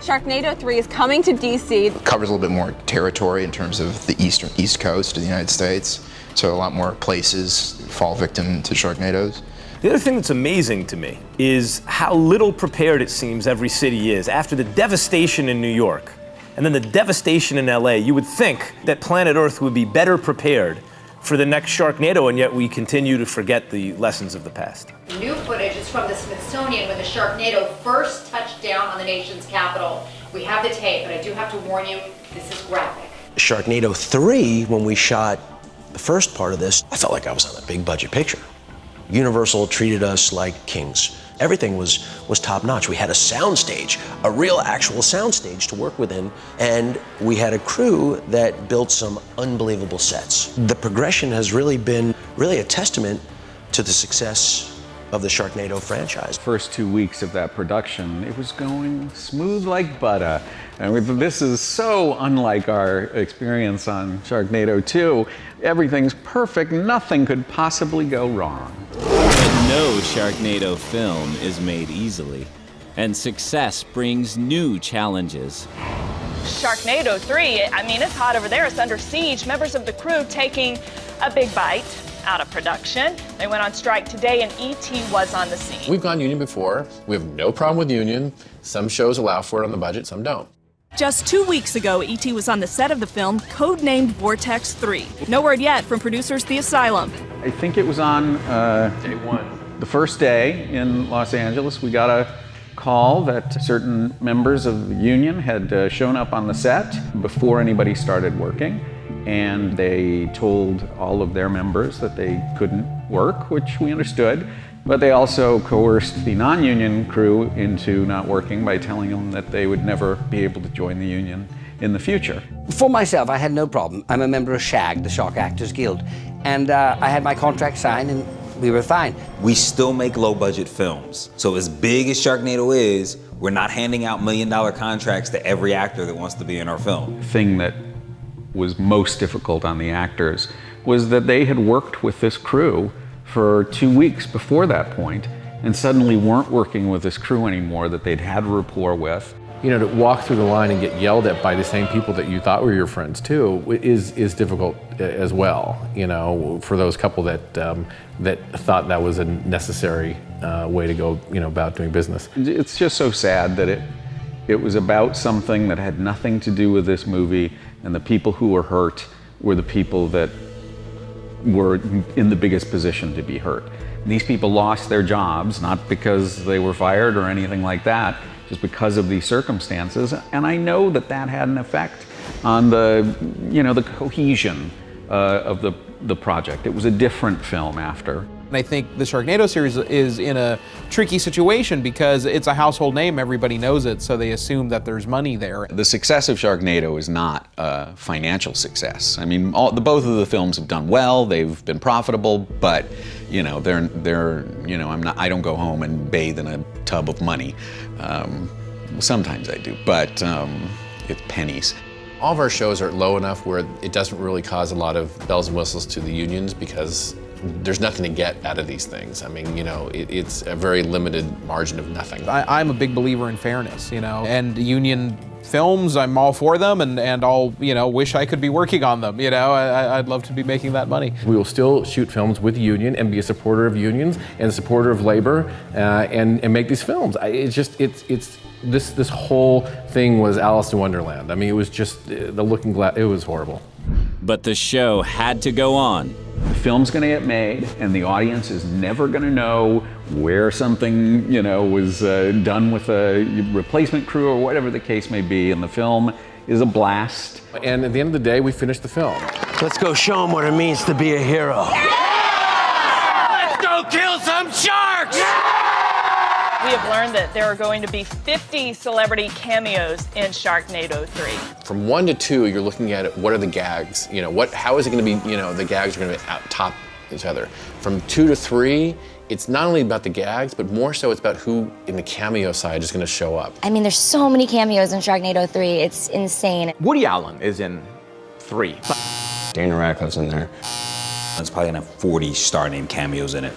Speaker 12: Sharknado 3 is coming to DC.
Speaker 7: It covers a little bit more territory in terms of the east coast of the United States. So a lot more places fall victim to Sharknadoes.
Speaker 13: The other thing that's amazing to me is how little prepared it seems every city is. After the devastation in New York and then the devastation in LA, you would think that planet Earth would be better prepared for the next Sharknado, and yet we continue to forget the lessons of the past.
Speaker 18: New footage is from the Smithsonian when the Sharknado first touched down on the nation's capital. We have the tape, but I do have to warn you, this is graphic.
Speaker 6: Sharknado 3, when we shot the first part of this, I felt like I was on a big budget picture. Universal treated us like kings. Everything was top notch. We had a soundstage, a real actual soundstage to work within, and we had a crew that built some unbelievable sets. The progression has really been a testament to the success of the Sharknado franchise.
Speaker 19: First 2 weeks of that production, it was going smooth like butter. And this is so unlike our experience on Sharknado 2. Everything's perfect, nothing could possibly go wrong.
Speaker 1: But no Sharknado film is made easily, and success brings new challenges.
Speaker 12: Sharknado 3, I mean, it's hot over there. It's under siege. Members of the crew taking a big bite out of production. They went on strike today, and E.T. was on the scene.
Speaker 33: We've gone union before. We have no problem with union. Some shows allow for it on the budget, some don't.
Speaker 12: Just 2 weeks ago, E.T. was on the set of the film, codenamed Vortex 3. No word yet from producers The Asylum.
Speaker 19: I think it was on day one. The first day in Los Angeles, we got a call that certain members of the union had shown up on the set before anybody started working. And they told all of their members that they couldn't work, which we understood. But they also coerced the non-union crew into not working by telling them that they would never be able to join the union in the future.
Speaker 14: For myself, I had no problem. I'm a member of SHAG, the Shark Actors Guild, and I had my contract signed and we were fine.
Speaker 21: We still make low-budget films. So as big as Sharknado is, we're not handing out $1 million contracts to every actor that wants to be in our film.
Speaker 19: The thing that was most difficult on the actors was that they had worked with this crew for 2 weeks before that point and suddenly weren't working with this crew anymore that they'd had rapport with.
Speaker 33: You know, to walk through the line and get yelled at by the same people that you thought were your friends too is difficult as well, you know, for those couple that thought that was a necessary way to go, you know, about doing business.
Speaker 19: It's just so sad that it was about something that had nothing to do with this movie, and the people who were hurt were the people that were in the biggest position to be hurt. These people lost their jobs, not because they were fired or anything like that, just because of these circumstances. And I know that that had an effect on the, you know, the cohesion of the project. It was a different film after.
Speaker 2: And I think the Sharknado series is in a tricky situation because it's a household name, everybody knows it, so they assume that there's money there.
Speaker 19: The success of Sharknado is not a financial success. I mean, both of the films have done well, they've been profitable, but you know, I don't go home and bathe in a tub of money. Sometimes I do, but it's pennies.
Speaker 33: All of our shows are low enough where it doesn't really cause a lot of bells and whistles to the unions because there's nothing to get out of these things. I mean, you know, it's a very limited margin of nothing.
Speaker 2: I'm a big believer in fairness, you know, and union films, I'm all for them, and I'll, you know, wish I could be working on them, you know, I'd love to be making that money.
Speaker 33: We will still shoot films with union and be a supporter of unions and a supporter of labor and make these films. This whole thing was Alice in Wonderland. I mean, it was just the Looking Glass, it was horrible.
Speaker 1: But the show had to go on.
Speaker 19: The film's gonna get made, and the audience is never gonna know where something, you know, was done with a replacement crew or whatever the case may be, and the film is a blast.
Speaker 33: And at the end of the day, we finished the film.
Speaker 6: Let's go show them what it means to be a hero.
Speaker 12: Yeah!
Speaker 6: Let's go kill some sharks!
Speaker 12: We have learned that there are going to be 50 celebrity cameos in Sharknado 3.
Speaker 33: From 1 to 2, you're looking at it, what are the gags? You know, how is it gonna be, you know, the gags are gonna be top each other. From 2 to 3, it's not only about the gags, but more so it's about who in the cameo side is gonna show up.
Speaker 11: I mean, there's so many cameos in Sharknado 3, it's insane.
Speaker 4: Woody Allen is in 3.
Speaker 23: Daniel Radcliffe's in there.
Speaker 21: It's probably gonna have 40 star-named cameos in it.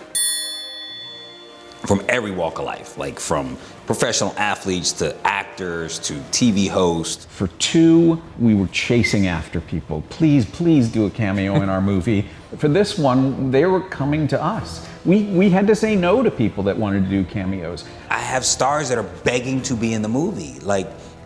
Speaker 21: From every walk of life, like from professional athletes to actors to TV hosts.
Speaker 19: For 2, we were chasing after people. Please do a cameo in our movie. For this one, they were coming to us. We had to say no to people that wanted to do cameos.
Speaker 21: I have stars that are begging to be in the movie,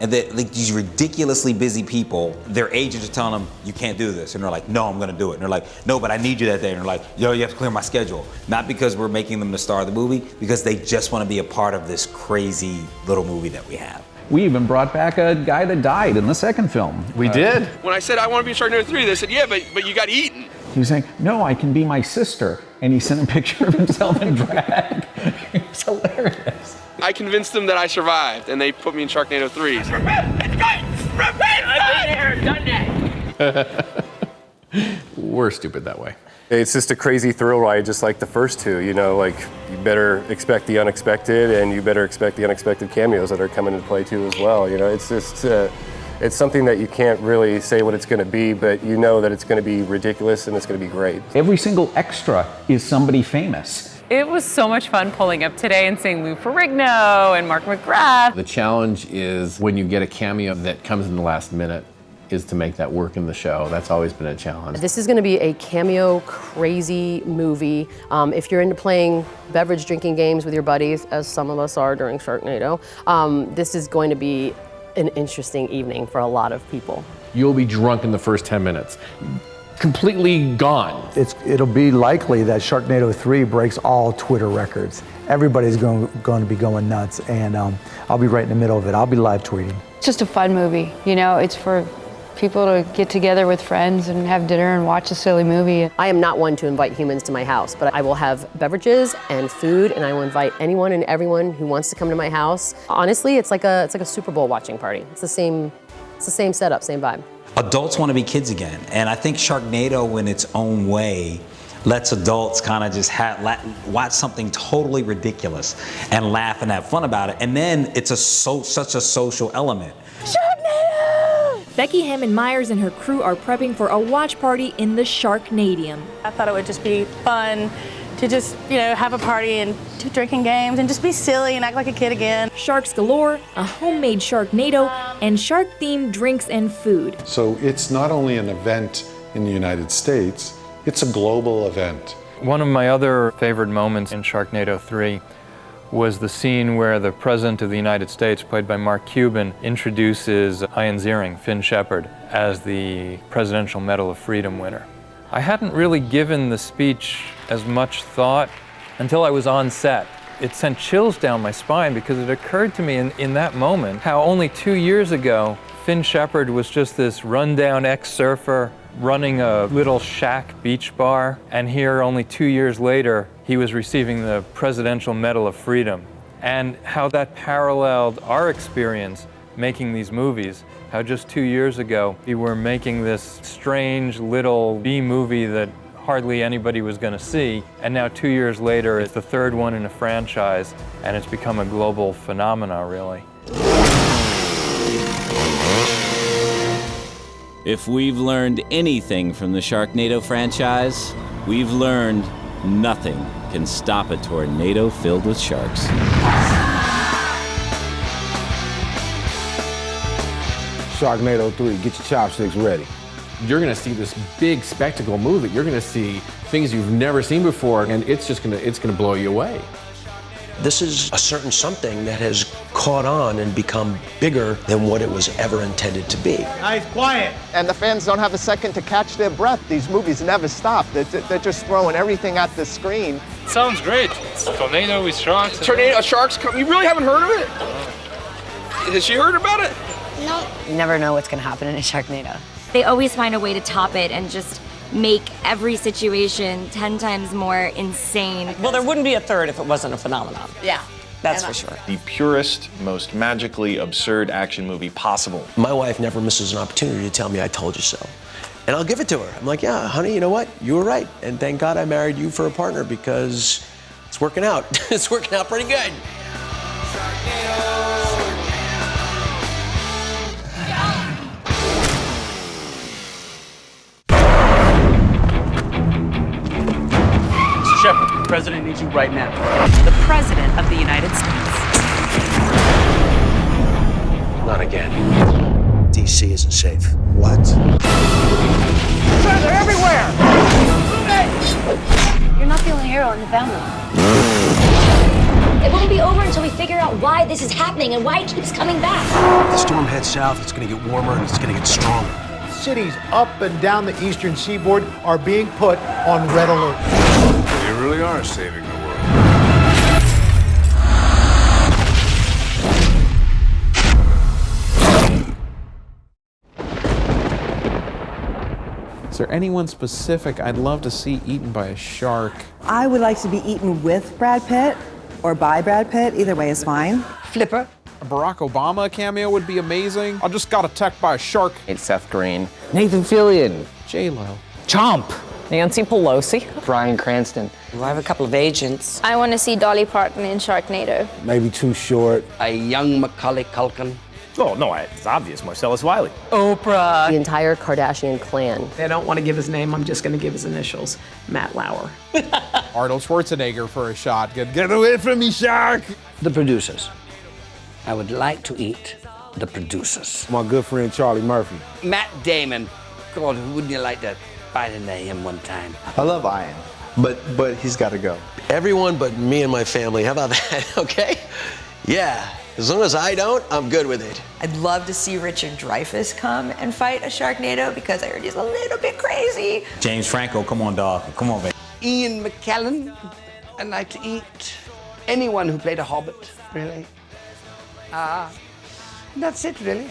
Speaker 21: and that, like, these ridiculously busy people, their agents are telling them, you can't do this. And they're like, no, I'm gonna do it. And they're like, no, but I need you that day. And they're like, yo, you have to clear my schedule. Not because we're making them the star of the movie, because they just wanna be a part of this crazy little movie that we have.
Speaker 19: We even brought back a guy that died in the second film.
Speaker 33: We did?
Speaker 5: When I said I want to be in Sharknado 3, they said, yeah, but you got eaten.
Speaker 19: He was saying, no, I can be my sister. And he sent a picture of himself in drag. It was hilarious.
Speaker 5: I convinced them that I survived, and they put me in Sharknado 3.
Speaker 12: I've been there, done that.
Speaker 33: We're stupid that way.
Speaker 8: It's just a crazy thrill ride, just like the first 2. You know, like, you better expect the unexpected, and you better expect the unexpected cameos that are coming into play too as well. You know, it's just, it's something that you can't really say what it's going to be, but you know that it's going to be ridiculous and it's going to be great.
Speaker 19: Every single extra is somebody famous.
Speaker 9: It was so much fun pulling up today and seeing Lou Ferrigno and Mark McGrath.
Speaker 33: The challenge is when you get a cameo that comes in the last minute is to make that work in the show. That's always been a challenge.
Speaker 10: This is going to be a cameo crazy movie. If you're into playing beverage drinking games with your buddies, as some of us are during Sharknado, this is going to be an interesting evening for a lot of people.
Speaker 33: You'll be drunk in the first 10 minutes. Completely gone.
Speaker 15: It'll be likely that Sharknado 3 breaks all Twitter records. Everybody's going to be going nuts, and I'll be right in the middle of it. I'll be live tweeting.
Speaker 16: It's just a fun movie, you know, it's for people to get together with friends and have dinner and watch a silly movie.
Speaker 10: I am not one to invite humans to my house, but I will have beverages and food, and I will invite anyone and everyone who wants to come to my house. Honestly, it's like a Super Bowl watching party. It's the same setup, same vibe.
Speaker 21: Adults want to be kids again, and I think Sharknado in its own way lets adults kind of just watch something totally ridiculous and laugh and have fun about it, and then it's such a social element.
Speaker 17: Sharknado! Becky Hammond-Myers and her crew are prepping for a watch party in the Sharknadium.
Speaker 20: I thought it would just be fun to just, you know, have a party and do drinking games and just be silly and act like a kid again.
Speaker 17: Sharks galore, a homemade Sharknado, and shark-themed drinks and food.
Speaker 29: So it's not only an event in the United States, it's a global event.
Speaker 30: One of my other favorite moments in Sharknado 3 was the scene where the President of the United States, played by Mark Cuban, introduces Ian Ziering, Finn Shepard, as the Presidential Medal of Freedom winner. I hadn't really given the speech as much thought until I was on set. It sent chills down my spine because it occurred to me in that moment how only 2 years ago, Finn Shepard was just this rundown ex-surfer running a little shack beach bar, and here only 2 years later, he was receiving the Presidential Medal of Freedom, and how that paralleled our experience making these movies. How just 2 years ago, we were making this strange little B-movie that hardly anybody was going to see, and now 2 years later, it's the third one in a franchise, and it's become a global phenomena, really.
Speaker 1: If we've learned anything from the Sharknado franchise, we've learned nothing can stop a tornado filled with sharks.
Speaker 3: Sharknado 3, get your chopsticks ready. You're gonna see this big spectacle movie. You're gonna see things you've never seen before, and it's gonna blow you away.
Speaker 6: This is a certain something that has caught on and become bigger than what it was ever intended to be.
Speaker 7: Nice, quiet. And the fans don't have a second to catch their breath. These movies never stop. They're just throwing everything at the screen.
Speaker 13: Sounds great. It's a tornado with sharks.
Speaker 5: Tornado, sharks come. You really haven't heard of it? Has she heard about it?
Speaker 11: No.
Speaker 14: You never know what's gonna happen in a Sharknado.
Speaker 11: They always find a way to top it and just make every situation 10 times more insane.
Speaker 18: Well, there wouldn't be a third if it wasn't a phenomenon.
Speaker 14: Yeah.
Speaker 18: That's for sure.
Speaker 22: The purest, most magically absurd action movie possible.
Speaker 6: My wife never misses an opportunity to tell me I told you so. And I'll give it to her. I'm like, yeah, honey, you know what? You were right. And thank God I married you for a partner because it's working out. It's working out pretty good.
Speaker 24: Shepard, the president needs you right now.
Speaker 9: The President of the United States.
Speaker 6: Not again. DC isn't safe. What?
Speaker 7: They're everywhere!
Speaker 14: You're not the only hero in the family.
Speaker 11: It won't be over until we figure out why this is happening and why it keeps coming back.
Speaker 6: If the storm heads south, it's going to get warmer and it's going to get stronger.
Speaker 7: Cities up and down the eastern seaboard are being put on red alert.
Speaker 25: You really are saving the world.
Speaker 2: Is there anyone specific I'd love to see eaten by a shark?
Speaker 26: I would like to be eaten with Brad Pitt or by Brad Pitt. Either way is fine.
Speaker 14: Flipper.
Speaker 2: A Barack Obama cameo would be amazing. I just got attacked by a shark.
Speaker 4: It's Seth Green.
Speaker 14: Nathan Fillion.
Speaker 2: J-Lo.
Speaker 14: Chomp.
Speaker 9: Nancy Pelosi.
Speaker 4: Bryan Cranston.
Speaker 14: I have a couple of agents.
Speaker 27: I want to see Dolly Parton in Sharknado.
Speaker 3: Maybe too short.
Speaker 14: A young Macaulay Culkin.
Speaker 24: Oh, no, it's obvious. Marcellus Wiley.
Speaker 10: Oprah. The entire Kardashian clan.
Speaker 28: They don't want to give his name. I'm just going to give his initials. Matt Lauer.
Speaker 2: Arnold Schwarzenegger for a shot. Get away from me, shark!
Speaker 14: The producers. I would like to eat the producers.
Speaker 3: My good friend Charlie Murphy.
Speaker 14: Matt Damon. God, wouldn't you like to bite into him one time?
Speaker 31: I love Ian, but he's got to go.
Speaker 6: Everyone but me and my family. How about that? Okay? Yeah. As long as I don't, I'm good with it.
Speaker 27: I'd love to see Richard Dreyfuss come and fight a Sharknado because I heard he's a little bit crazy.
Speaker 21: James Franco, come on, dog. Come on, baby.
Speaker 14: Ian McKellen. I'd like to eat anyone who played a hobbit, really. That's it, really.